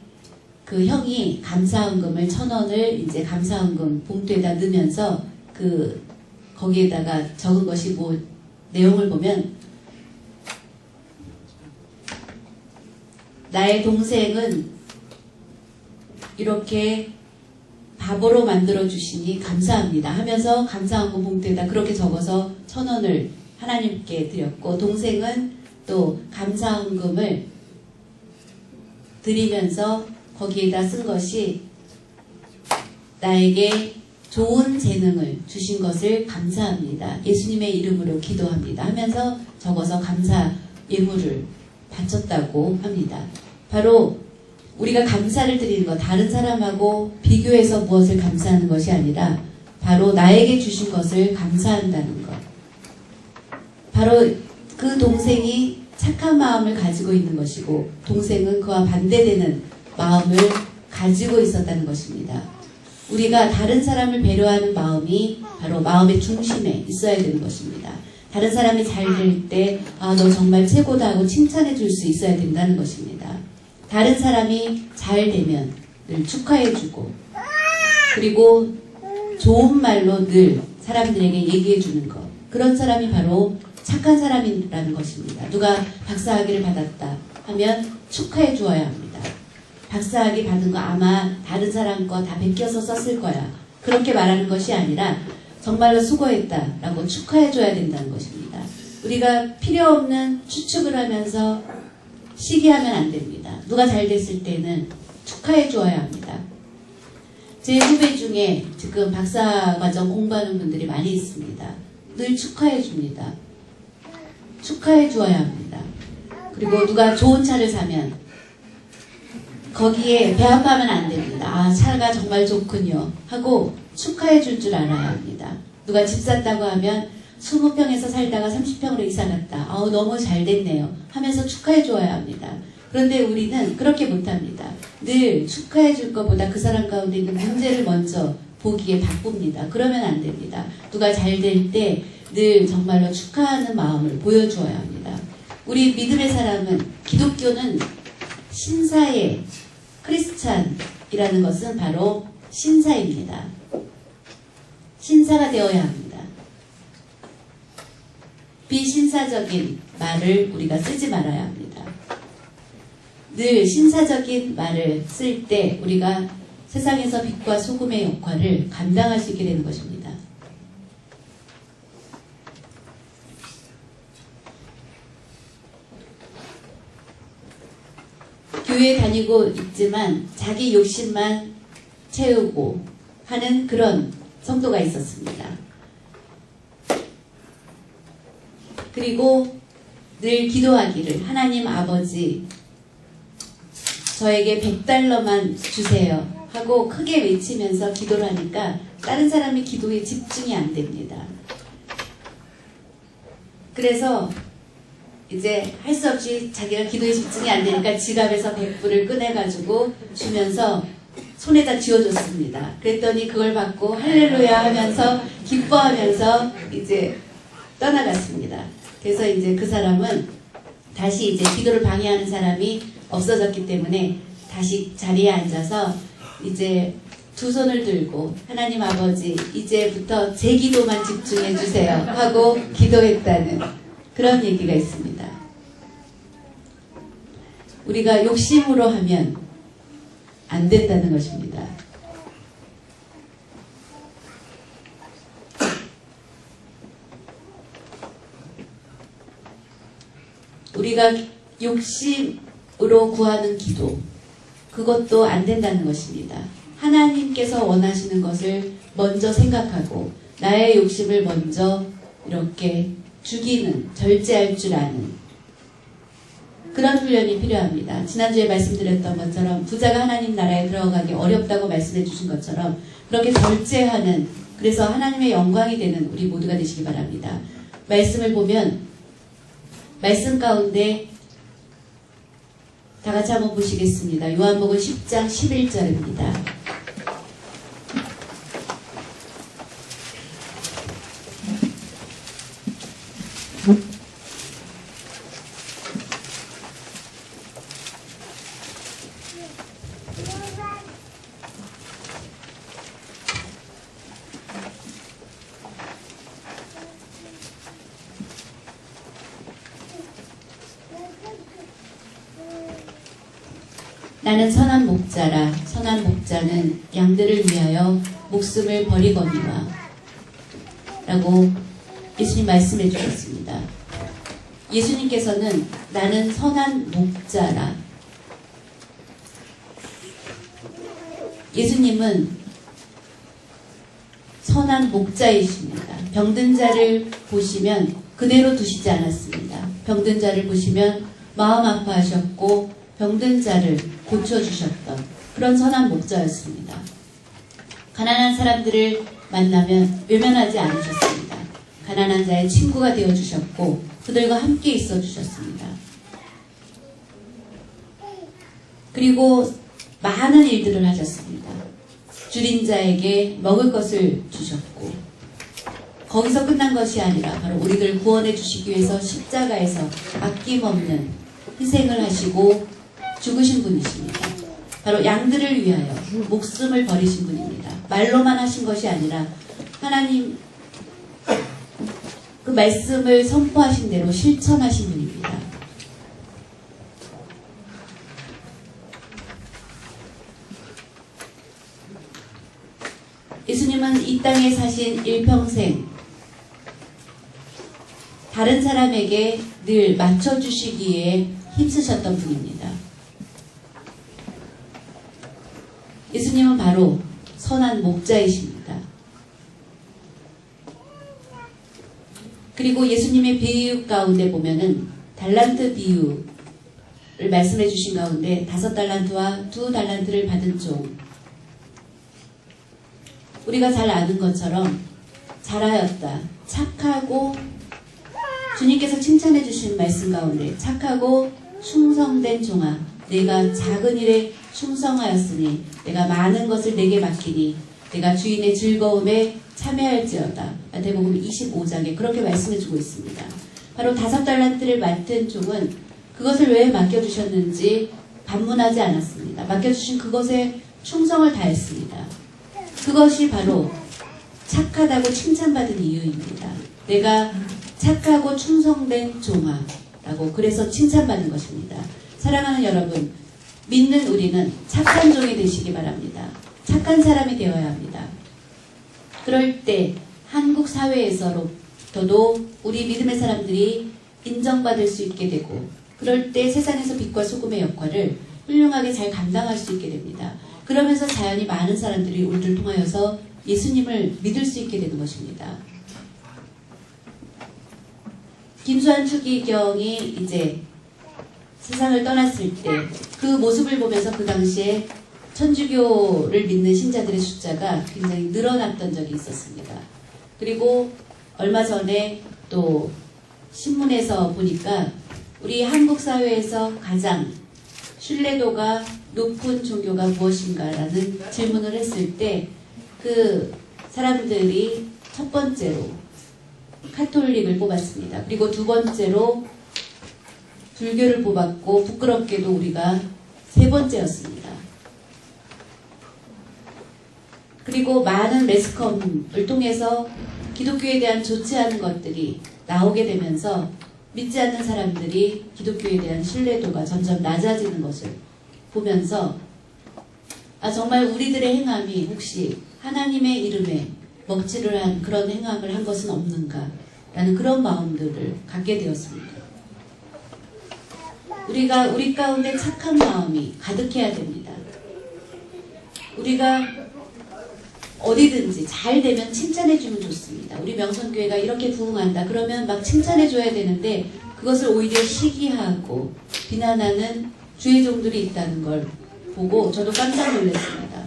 그 형이 감사헌금을 1,000원을 이제 감사헌금 봉투에다 넣으면서 그 거기에다가 적은 것이 뭐 내용을 보면 나의 동생은 이렇게 바보로 만들어 주시니 감사합니다 하면서 감사한금 봉투에다 그렇게 적어서 1,000원을 하나님께 드렸고, 동생은 또 감사헌금을 드리면서 거기에다 쓴 것이 나에게 좋은 재능을 주신 것을 감사합니다. 예수님의 이름으로 기도합니다 하면서 적어서 감사 예물을 바쳤다고 합니다. 바로 우리가 감사를 드리는 것, 다른 사람하고 비교해서 무엇을 감사하는 것이 아니라 바로 나에게 주신 것을 감사한다는 것. 바로 그 동생이 착한 마음을 가지고 있는 것이고, 동생은 그와 반대되는 마음을 가지고 있었다는 것입니다. 우리가 다른 사람을 배려하는 마음이 바로 마음의 중심에 있어야 되는 것입니다. 다른 사람이 잘 될 때, 아, 너 정말 최고다 하고 칭찬해 줄 수 있어야 된다는 것입니다. 다른 사람이 잘 되면 늘 축하해 주고, 그리고 좋은 말로 늘 사람들에게 얘기해 주는 것. 그런 사람이 바로 착한 사람이라는 것입니다. 누가 박사학위를 받았다 하면 축하해 주어야 합니다. 박사학위 받은 거 아마 다른 사람 거 다 베껴서 썼을 거야. 그렇게 말하는 것이 아니라 정말로 수고했다라고 축하해 줘야 된다는 것입니다. 우리가 필요 없는 추측을 하면서 시기하면 안 됩니다. 누가 잘 됐을 때는 축하해 주어야 합니다. 제 후배 중에 지금 박사과정 공부하는 분들이 많이 있습니다. 늘 축하해 줍니다. 축하해 주어야 합니다. 그리고 누가 좋은 차를 사면 거기에 배합하면 안 됩니다. 아, 차가 정말 좋군요 하고 축하해 줄 줄 알아야 합니다. 누가 집 샀다고 하면 20평에서 살다가 30평으로 이사 갔다. 아우, 너무 잘 됐네요 하면서 축하해 줘야 합니다. 그런데 우리는 그렇게 못합니다. 늘 축하해 줄 것보다 그 사람 가운데 있는 문제를 먼저 보기에 바쁩니다. 그러면 안 됩니다. 누가 잘 될 때 늘 정말로 축하하는 마음을 보여주어야 합니다. 우리 믿음의 사람은, 기독교는 신사의, 크리스찬이라는 것은 바로 신사입니다. 신사가 되어야 합니다. 비신사적인 말을 우리가 쓰지 말아야 합니다. 늘 신사적인 말을 쓸 때 우리가 세상에서 빛과 소금의 역할을 감당할 수 있게 되는 것입니다. 교회 다니고 있지만 자기 욕심만 채우고 하는 그런 성도가 있었습니다. 그리고 늘 기도하기를, 하나님 아버지 저에게 100달러만 주세요 하고 크게 외치면서 기도를 하니까 다른 사람의 기도에 집중이 안 됩니다. 그래서 이제 할 수 없이 자기가 기도에 집중이 안 되니까 지갑에서 100불을 꺼내가지고 주면서 손에다 쥐어줬습니다. 그랬더니 그걸 받고 할렐루야 하면서 기뻐하면서 이제 떠나갔습니다. 그래서 이제 그 사람은 다시 이제 기도를 방해하는 사람이 없어졌기 때문에 다시 자리에 앉아서 이제 두 손을 들고 하나님 아버지 이제부터 제 기도만 집중해 주세요 하고 기도했다는 그런 얘기가 있습니다. 우리가 욕심으로 하면 안 된다는 것입니다. 우리가 욕심으로 구하는 기도, 그것도 안 된다는 것입니다. 하나님께서 원하시는 것을 먼저 생각하고 나의 욕심을 먼저 이렇게 죽이는, 절제할 줄 아는 그런 훈련이 필요합니다. 지난주에 말씀드렸던 것처럼 부자가 하나님 나라에 들어가기 어렵다고 말씀해 주신 것처럼 그렇게 절제하는, 그래서 하나님의 영광이 되는 우리 모두가 되시기 바랍니다. 말씀을 보면 말씀 가운데 다 같이 한번 보시겠습니다. 요한복음 10장 11절입니다. 나는 선한 목자라. 선한 목자는 양들을 위하여 목숨을 버리거니와 라고 예수님 말씀해 주셨습니다. 예수님께서는 나는 선한 목자라. 예수님은 선한 목자이십니다. 병든 자를 보시면 그대로 두시지 않았습니다. 병든 자를 보시면 마음 아파하셨고 병든 자를 고쳐주셨던 그런 선한 목자였습니다. 가난한 사람들을 만나면 외면하지 않으셨습니다. 가난한 자의 친구가 되어주셨고 그들과 함께 있어주셨습니다. 그리고 많은 일들을 하셨습니다. 줄인 자에게 먹을 것을 주셨고 거기서 끝난 것이 아니라 바로 우리들 구원해 주시기 위해서 십자가에서 아낌없는 희생을 하시고 죽으신 분이십니다. 바로 양들을 위하여 목숨을 버리신 분입니다. 말로만 하신 것이 아니라 하나님 그 말씀을 선포하신 대로 실천하신 분입니다. 예수님은 이 땅에 사신 일평생 다른 사람에게 늘 맞춰주시기에 힘쓰셨던 분입니다. 예수님은 바로 선한 목자이십니다. 그리고 예수님의 비유 가운데 보면은 달란트 비유를 말씀해 주신 가운데 5달란트와 2달란트를 받은 종, 우리가 잘 아는 것처럼 잘하였다, 착하고 주님께서 칭찬해 주신 말씀 가운데 착하고 충성된 종아, 내가 작은 일에 충성하였으니 내가 많은 것을 내게 맡기니 내가 주인의 즐거움에 참여할지어다. 마태복음 25장에 그렇게 말씀해주고 있습니다. 바로 5달란트를 맡은 종은 그것을 왜 맡겨주셨는지 반문하지 않았습니다. 맡겨주신 그것에 충성을 다했습니다. 그것이 바로 착하다고 칭찬받은 이유입니다. 내가 착하고 충성된 종아라고 그래서 칭찬받는 것입니다. 사랑하는 여러분, 믿는 우리는 착한 종이 되시기 바랍니다. 착한 사람이 되어야 합니다. 그럴 때 한국 사회에서도 우리 믿음의 사람들이 인정받을 수 있게 되고 그럴 때 세상에서 빛과 소금의 역할을 훌륭하게 잘 감당할 수 있게 됩니다. 그러면서 자연히 많은 사람들이 우리를 통하여서 예수님을 믿을 수 있게 되는 것입니다. 김수환 추기경이 이제 세상을 떠났을 때 그 모습을 보면서 그 당시에 천주교를 믿는 신자들의 숫자가 굉장히 늘어났던 적이 있었습니다. 그리고 얼마 전에 또 신문에서 보니까 우리 한국 사회에서 가장 신뢰도가 높은 종교가 무엇인가라는 질문을 했을 때 그 사람들이 첫 번째로 카톨릭을 뽑았습니다. 그리고 두 번째로 불교를 뽑았고 부끄럽게도 우리가 세 번째였습니다. 그리고 많은 매스컴을 통해서 기독교에 대한 좋지 않은 것들이 나오게 되면서 믿지 않는 사람들이 기독교에 대한 신뢰도가 점점 낮아지는 것을 보면서 정말 우리들의 행함이 혹시 하나님의 이름에 먹칠을 한 그런 행함을 한 것은 없는가 라는 그런 마음들을 갖게 되었습니다. 우리가 우리 가운데 착한 마음이 가득해야 됩니다. 우리가 어디든지 잘 되면 칭찬해주면 좋습니다. 우리 명성교회가 이렇게 부흥한다 그러면 막 칭찬해줘야 되는데 그것을 오히려 시기하고 비난하는 주의 종들이 있다는 걸 보고 저도 깜짝 놀랐습니다.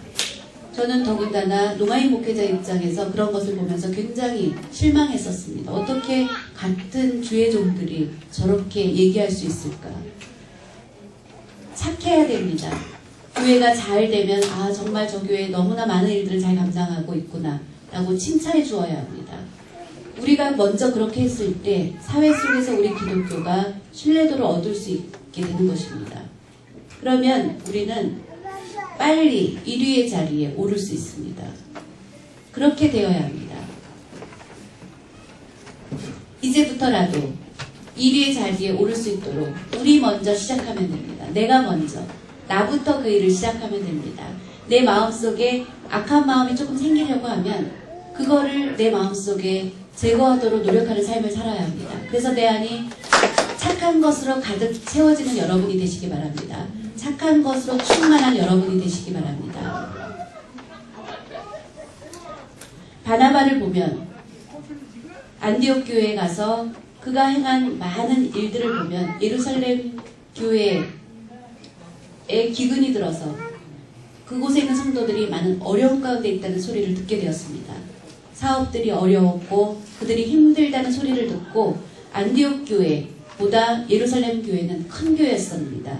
저는 더군다나 노마인 목회자 입장에서 그런 것을 보면서 굉장히 실망했었습니다. 어떻게 같은 주의 종들이 저렇게 얘기할 수 있을까? 착해야 됩니다. 교회가 잘 되면 정말 저 교회 너무나 많은 일들을 잘 감당하고 있구나 라고 칭찬해 주어야 합니다. 우리가 먼저 그렇게 했을 때 사회 속에서 우리 기독교가 신뢰도를 얻을 수 있게 되는 것입니다. 그러면 우리는 빨리 1위의 자리에 오를 수 있습니다. 그렇게 되어야 합니다. 이제부터라도 1위의 자리에 오를 수 있도록 우리 먼저 시작하면 됩니다. 내가 먼저 나부터 그 일을 시작하면 됩니다. 내 마음속에 악한 마음이 조금 생기려고 하면 그거를 내 마음속에 제거하도록 노력하는 삶을 살아야 합니다. 그래서 내 안이 착한 것으로 가득 채워지는 여러분이 되시기 바랍니다. 착한 것으로 충만한 여러분이 되시기 바랍니다. 바나바를 보면 안디옥 교회에 가서 그가 행한 많은 일들을 보면 예루살렘 교회에 기근이 들어서 그곳에 있는 성도들이 많은 어려움 가운데 있다는 소리를 듣게 되었습니다. 사업들이 어려웠고 그들이 힘들다는 소리를 듣고 안디옥 교회보다 예루살렘 교회는 큰 교회였습니다.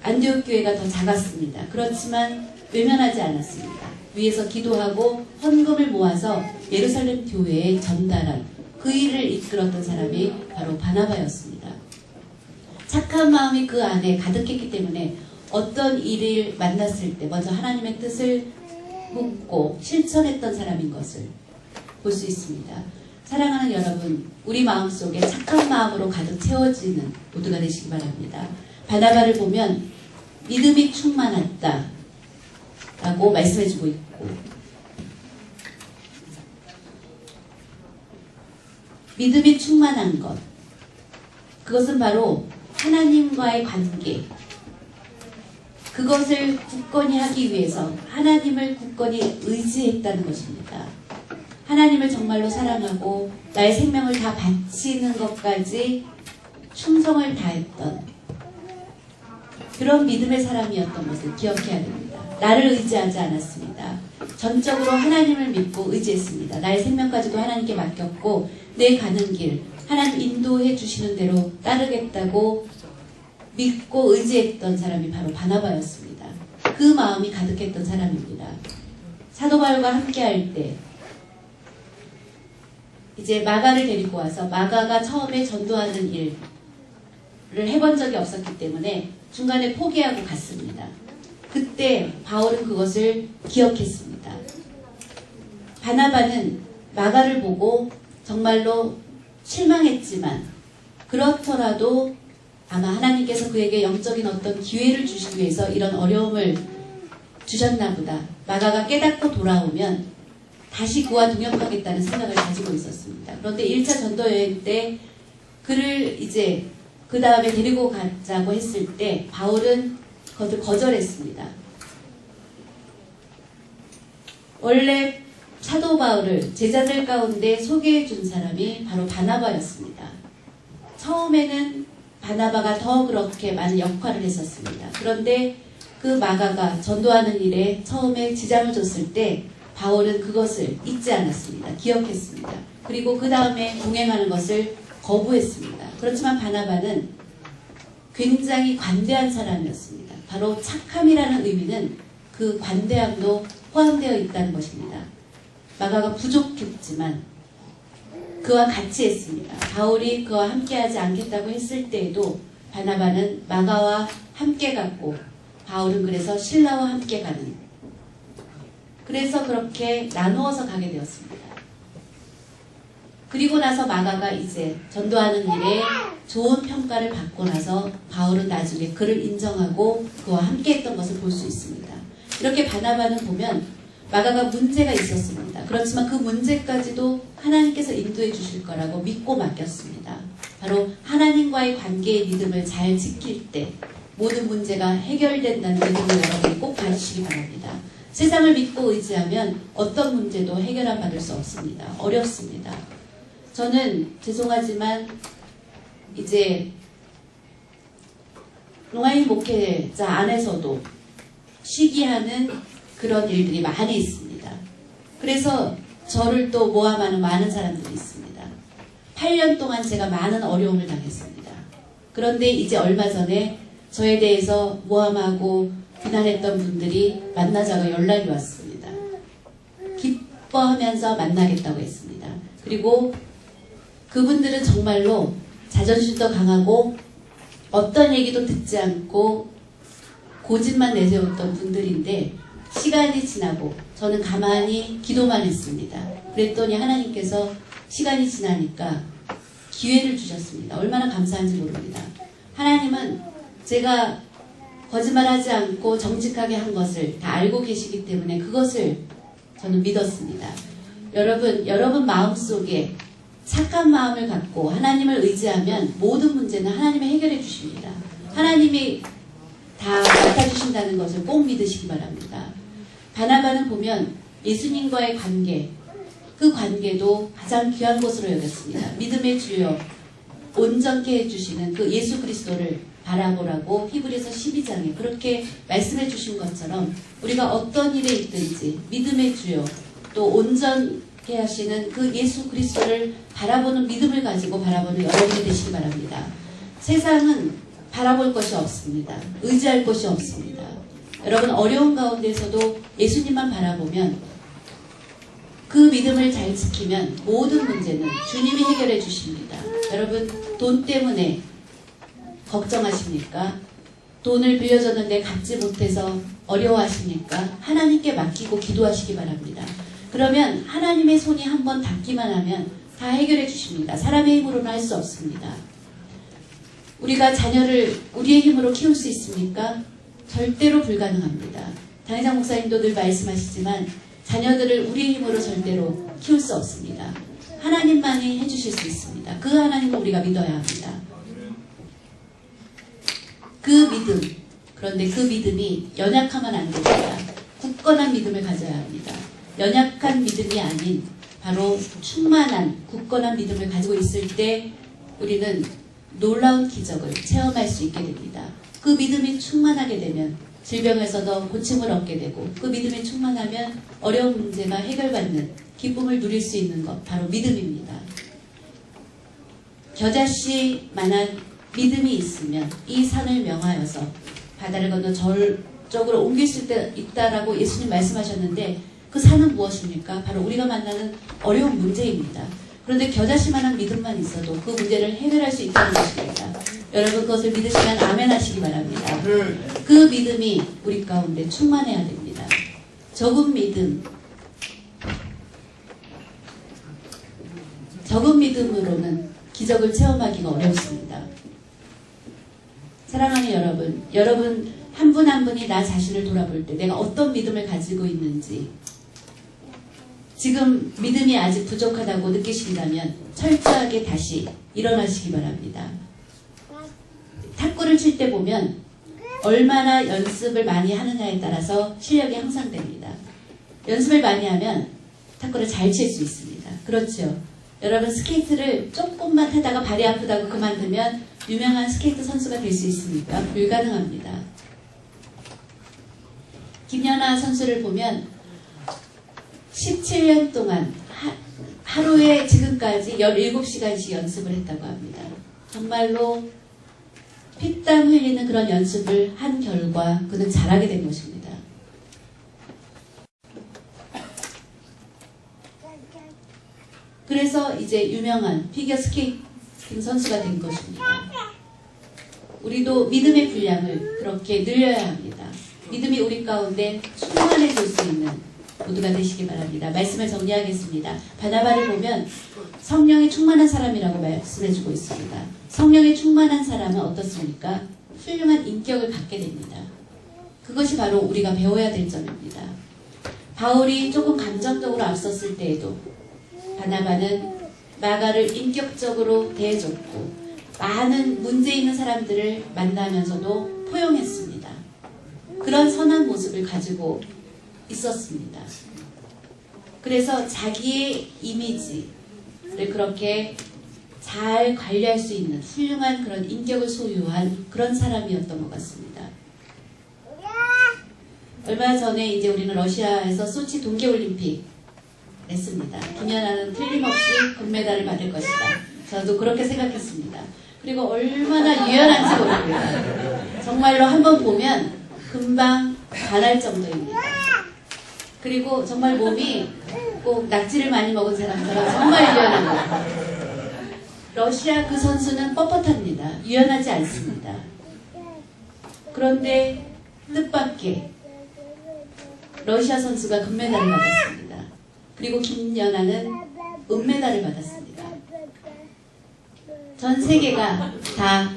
안디옥 교회가 더 작았습니다. 그렇지만 외면하지 않았습니다. 위에서 기도하고 헌금을 모아서 예루살렘 교회에 전달한 그 일을 이끌었던 사람이 바로 바나바였습니다. 착한 마음이 그 안에 가득했기 때문에 어떤 일을 만났을 때 먼저 하나님의 뜻을 묻고 실천했던 사람인 것을 볼 수 있습니다. 사랑하는 여러분, 우리 마음속에 착한 마음으로 가득 채워지는 모두가 되시기 바랍니다. 바나바를 보면 믿음이 충만했다 라고 말씀해주고 있고, 믿음이 충만한 것, 그것은 바로 하나님과의 관계, 그것을 굳건히 하기 위해서 하나님을 굳건히 의지했다는 것입니다. 하나님을 정말로 사랑하고 나의 생명을 다 바치는 것까지 충성을 다했던 그런 믿음의 사람이었던 것을 기억해야 됩니다. 나를 의지하지 않았습니다. 전적으로 하나님을 믿고 의지했습니다. 나의 생명까지도 하나님께 맡겼고 내 가는 길 하나님 인도해 주시는 대로 따르겠다고 믿고 의지했던 사람이 바로 바나바였습니다. 그 마음이 가득했던 사람입니다. 사도 바울과 함께 할 때 이제 마가를 데리고 와서 마가가 처음에 전도하는 일을 해본 적이 없었기 때문에 중간에 포기하고 갔습니다. 그때 바울은 그것을 기억했습니다. 바나바는 마가를 보고 정말로 실망했지만 그렇더라도 아마 하나님께서 그에게 영적인 어떤 기회를 주시기 위해서 이런 어려움을 주셨나 보다. 마가가 깨닫고 돌아오면 다시 그와 동역하겠다는 생각을 가지고 있었습니다. 그런데 1차 전도 여행 때 그를 이제 그 다음에 데리고 가자고 했을 때 바울은 그것을 거절했습니다. 원래 사도 바울을 제자들 가운데 소개해 준 사람이 바로 바나바였습니다. 처음에는 바나바가 더 그렇게 많은 역할을 했었습니다. 그런데 그 마가가 전도하는 일에 처음에 지장을 줬을 때 바울은 그것을 잊지 않았습니다. 기억했습니다. 그리고 그 다음에 동행하는 것을 거부했습니다. 그렇지만 바나바는 굉장히 관대한 사람이었습니다. 바로 착함이라는 의미는 그 관대함도 포함되어 있다는 것입니다. 마가가 부족했지만 그와 같이 했습니다. 바울이 그와 함께하지 않겠다고 했을 때에도 바나바는 마가와 함께 갔고 바울은 그래서 실라와 함께 가는, 그래서 그렇게 나누어서 가게 되었습니다. 그리고 나서 마가가 이제 전도하는 일에 좋은 평가를 받고 나서 바울은 나중에 그를 인정하고 그와 함께 했던 것을 볼 수 있습니다. 이렇게 바나바는 보면 마가가 문제가 있었습니다. 그렇지만 그 문제까지도 하나님께서 인도해 주실 거라고 믿고 맡겼습니다. 바로 하나님과의 관계의 믿음을 잘 지킬 때 모든 문제가 해결된다는 믿음을 여러분이 꼭 가지시기 바랍니다. 세상을 믿고 의지하면 어떤 문제도 해결 안 받을 수 없습니다. 어렵습니다. 저는 죄송하지만 이제 농아인 목회자 안에서도 시기하는 그런 일들이 많이 있습니다. 그래서 저를 또 모함하는 많은 사람들이 있습니다. 8년 동안 제가 많은 어려움을 당했습니다. 그런데 이제 얼마 전에 저에 대해서 모함하고 비난했던 분들이 만나자고 연락이 왔습니다. 기뻐하면서 만나겠다고 했습니다. 그리고 그분들은 정말로 자존심도 강하고 어떤 얘기도 듣지 않고 고집만 내세웠던 분들인데 시간이 지나고 저는 가만히 기도만 했습니다. 그랬더니 하나님께서 시간이 지나니까 기회를 주셨습니다. 얼마나 감사한지 모릅니다. 하나님은 제가 거짓말하지 않고 정직하게 한 것을 다 알고 계시기 때문에 그것을 저는 믿었습니다. 여러분 마음속에 착한 마음을 갖고 하나님을 의지하면 모든 문제는 하나님이 해결해 주십니다. 하나님이 다 맡아주신다는 것을 꼭 믿으시기 바랍니다. 바나바는 보면 예수님과의 관계, 그 관계도 가장 귀한 것으로 여겼습니다. 믿음의 주여 온전케 해주시는 그 예수 그리스도를 바라보라고 히브리서 12장에 그렇게 말씀해 주신 것처럼 우리가 어떤 일에 있든지 믿음의 주여 또 온전케 하시는 그 예수 그리스도를 바라보는 믿음을 가지고 바라보는 여러분이 되시기 바랍니다. 세상은 바라볼 것이 없습니다. 의지할 것이 없습니다. 여러분 어려운 가운데서도 예수님만 바라보면 그 믿음을 잘 지키면 모든 문제는 주님이 해결해 주십니다. 여러분 돈 때문에 걱정하십니까? 돈을 빌려줬는데 갚지 못해서 어려워하십니까? 하나님께 맡기고 기도하시기 바랍니다. 그러면 하나님의 손이 한번 닿기만 하면 다 해결해 주십니다. 사람의 힘으로는 할 수 없습니다. 우리가 자녀를 우리의 힘으로 키울 수 있습니까? 절대로 불가능합니다. 당회장 목사님도 늘 말씀하시지만 자녀들을 우리의 힘으로 절대로 키울 수 없습니다. 하나님만이 해주실 수 있습니다. 그 하나님을 우리가 믿어야 합니다. 그 믿음, 그런데 그 믿음이 연약하면 안 됩니다. 굳건한 믿음을 가져야 합니다. 연약한 믿음이 아닌 바로 충만한 굳건한 믿음을 가지고 있을 때 우리는 놀라운 기적을 체험할 수 있게 됩니다. 그 믿음이 충만하게 되면 질병에서도 고침을 얻게 되고 그 믿음이 충만하면 어려운 문제가 해결받는 기쁨을 누릴 수 있는 것 바로 믿음입니다. 겨자씨만한 믿음이 있으면 이 산을 명하여서 바다를 건너 저쪽으로 옮길 수 있다라고 예수님 말씀하셨는데 그 산은 무엇입니까? 바로 우리가 만나는 어려운 문제입니다. 그런데 겨자씨만한 믿음만 있어도 그 문제를 해결할 수 있다는 것입니다. 여러분 그것을 믿으시면 아멘 하시기 바랍니다. 그 믿음이 우리 가운데 충만해야 됩니다. 적은 믿음으로는 기적을 체험하기가 어렵습니다. 사랑하는 여러분 한 분 한 분이 나 자신을 돌아볼 때 내가 어떤 믿음을 가지고 있는지 지금 믿음이 아직 부족하다고 느끼신다면 철저하게 다시 일어나시기 바랍니다. 탁구를 칠 때 보면 얼마나 연습을 많이 하느냐에 따라서 실력이 향상됩니다. 연습을 많이 하면 탁구를 잘 칠 수 있습니다. 그렇죠? 여러분 스케이트를 조금만 타다가 발이 아프다고 그만두면 유명한 스케이트 선수가 될 수 있습니까? 불가능합니다. 김연아 선수를 보면 17년 동안 하루에 지금까지 17시간씩 연습을 했다고 합니다. 정말로 피땀 흘리는 그런 연습을 한 결과 그는 잘하게 된 것입니다. 그래서 이제 유명한 피겨스케이팅 선수가 된 것입니다. 우리도 믿음의 분량을 그렇게 늘려야 합니다. 믿음이 우리 가운데 충만해질 수 있는 모두가 되시기 바랍니다. 말씀을 정리하겠습니다. 바나바를 보면 성령이 충만한 사람이라고 말씀해주고 있습니다. 성령이 충만한 사람은 어떻습니까? 훌륭한 인격을 갖게 됩니다. 그것이 바로 우리가 배워야 될 점입니다. 바울이 조금 감정적으로 앞섰을 때에도 바나바는 마가를 인격적으로 대해줬고 많은 문제 있는 사람들을 만나면서도 포용했습니다. 그런 선한 모습을 가지고 있었습니다. 그래서 자기의 이미지를 그렇게 잘 관리할 수 있는 훌륭한 그런 인격을 소유한 그런 사람이었던 것 같습니다. 얼마 전에 이제 우리는 러시아에서 소치 동계올림픽 했습니다. 김연아는 틀림없이 금메달을 받을 것이다. 저도 그렇게 생각했습니다. 그리고 얼마나 유연한지 모릅니다. 정말로 한번 보면 금방 반할 정도입니다. 그리고 정말 몸이 꼭 낙지를 많이 먹은 사람처럼 정말 유연합니다. 러시아 그 선수는 뻣뻣합니다. 유연하지 않습니다. 그런데 뜻밖의 러시아 선수가 금메달을 받았습니다. 그리고 김연아는 은메달을 받았습니다. 전 세계가 다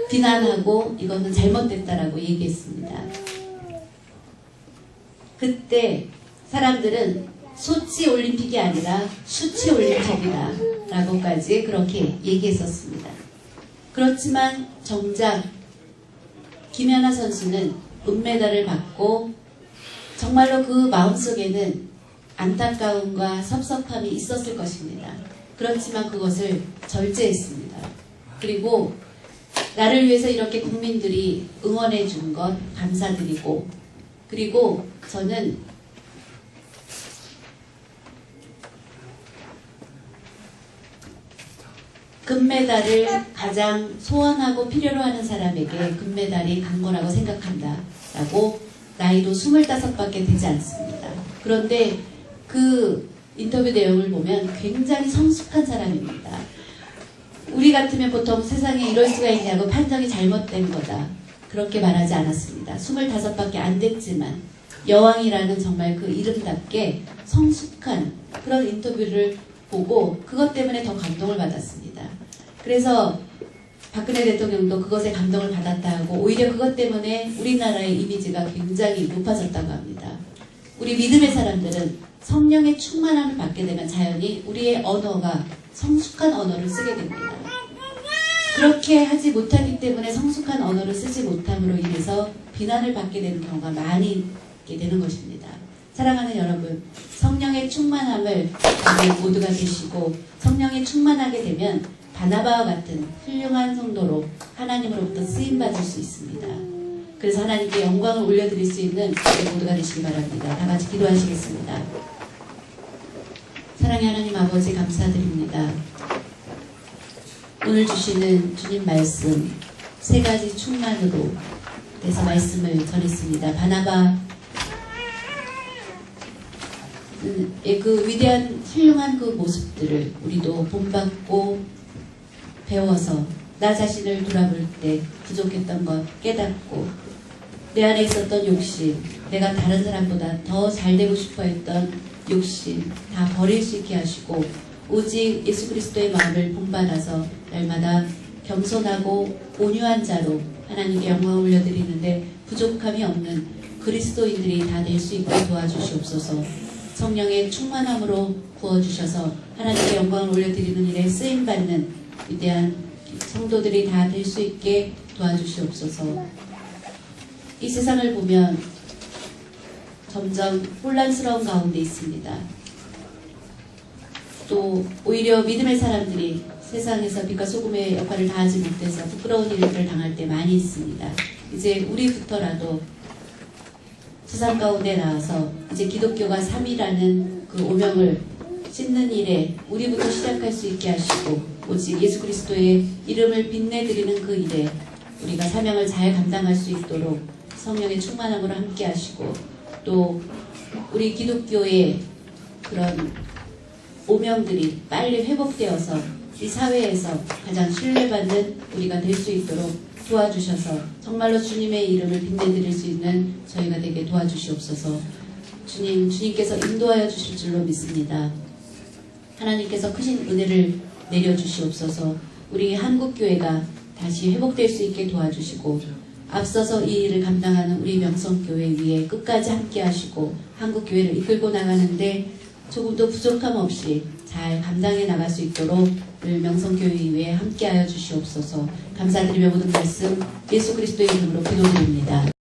비난하고 이거는 잘못됐다라고 얘기했습니다. 그때 사람들은 소치 올림픽이 아니라 수치 올림픽이다 라고까지 그렇게 얘기했었습니다. 그렇지만 정작 김연아 선수는 은메달을 받고 정말로 그 마음속에는 안타까움과 섭섭함이 있었을 것입니다. 그렇지만 그것을 절제했습니다. 그리고 나를 위해서 이렇게 국민들이 응원해 준 것 감사드리고, 그리고 저는 금메달을 가장 소원하고 필요로 하는 사람에게 금메달이 간 거라고 생각한다 라고, 나이도 25밖에 되지 않습니다. 그런데 그 인터뷰 내용을 보면 굉장히 성숙한 사람입니다. 우리 같으면 보통 세상에 이럴 수가 있냐고 판정이 잘못된 거다 그렇게 말하지 않았습니다. 25밖에 안 됐지만 여왕이라는 정말 그 이름답게 성숙한 그런 인터뷰를 보고 그것 때문에 더 감동을 받았습니다. 그래서 박근혜 대통령도 그것에 감동을 받았다 하고, 오히려 그것 때문에 우리나라의 이미지가 굉장히 높아졌다고 합니다. 우리 믿음의 사람들은 성령의 충만함을 받게 되면 자연히 우리의 언어가 성숙한 언어를 쓰게 됩니다. 그렇게 하지 못하기 때문에 성숙한 언어를 쓰지 못함으로 인해서 비난을 받게 되는 경우가 많이 있게 되는 것입니다. 사랑하는 여러분, 성령의 충만함을 우리 모두가 되시고 성령이 충만하게 되면 바나바와 같은 훌륭한 성도로 하나님으로부터 쓰임받을 수 있습니다. 그래서 하나님께 영광을 올려드릴 수 있는 우리 모두가 되시기 바랍니다. 다 같이 기도하시겠습니다. 사랑의 하나님 아버지 감사드립니다. 오늘 주시는 주님 말씀 3가지 충만으로 대해서 말씀을 전했습니다. 바나바 그 위대한 훌륭한 그 모습들을 우리도 본받고 배워서 나 자신을 돌아볼 때 부족했던 것 깨닫고 내 안에 있었던 욕심, 내가 다른 사람보다 더 잘되고 싶어 했던 욕심 다 버릴 수 있게 하시고 오직 예수 그리스도의 마음을 본받아서 날마다 겸손하고 온유한 자로 하나님께 영광을 올려드리는데 부족함이 없는 그리스도인들이 다 될 수 있게 도와주시옵소서. 성령의 충만함으로 부어주셔서 하나님께 영광을 올려드리는 일에 쓰임받는 위대한 성도들이 다 될 수 있게 도와주시옵소서. 이 세상을 보면 점점 혼란스러운 가운데 있습니다. 또 오히려 믿음의 사람들이 세상에서 빛과 소금의 역할을 다하지 못해서 부끄러운 일들을 당할 때 많이 있습니다. 이제 우리부터라도 세상 가운데 나와서 이제 기독교가 3이라는 그 오명을 씻는 일에 우리부터 시작할 수 있게 하시고 오직 예수 그리스도의 이름을 빛내드리는 그 일에 우리가 사명을 잘 감당할 수 있도록 성령의 충만함으로 함께 하시고, 또 우리 기독교의 그런 오명들이 빨리 회복되어서 이 사회에서 가장 신뢰받는 우리가 될 수 있도록 도와주셔서 정말로 주님의 이름을 빛내드릴 수 있는 저희가 되게 도와주시옵소서. 주님께서 인도하여 주실 줄로 믿습니다. 하나님께서 크신 은혜를 내려주시옵소서. 우리 한국교회가 다시 회복될 수 있게 도와주시고 앞서서 이 일을 감당하는 우리 명성교회 위에 끝까지 함께 하시고 한국교회를 이끌고 나가는데 조금도 부족함 없이 잘 감당해 나갈 수 있도록 늘 명성교회 위에 함께하여 주시옵소서. 감사드리며 모든 말씀 예수 그리스도의 이름으로 기도드립니다.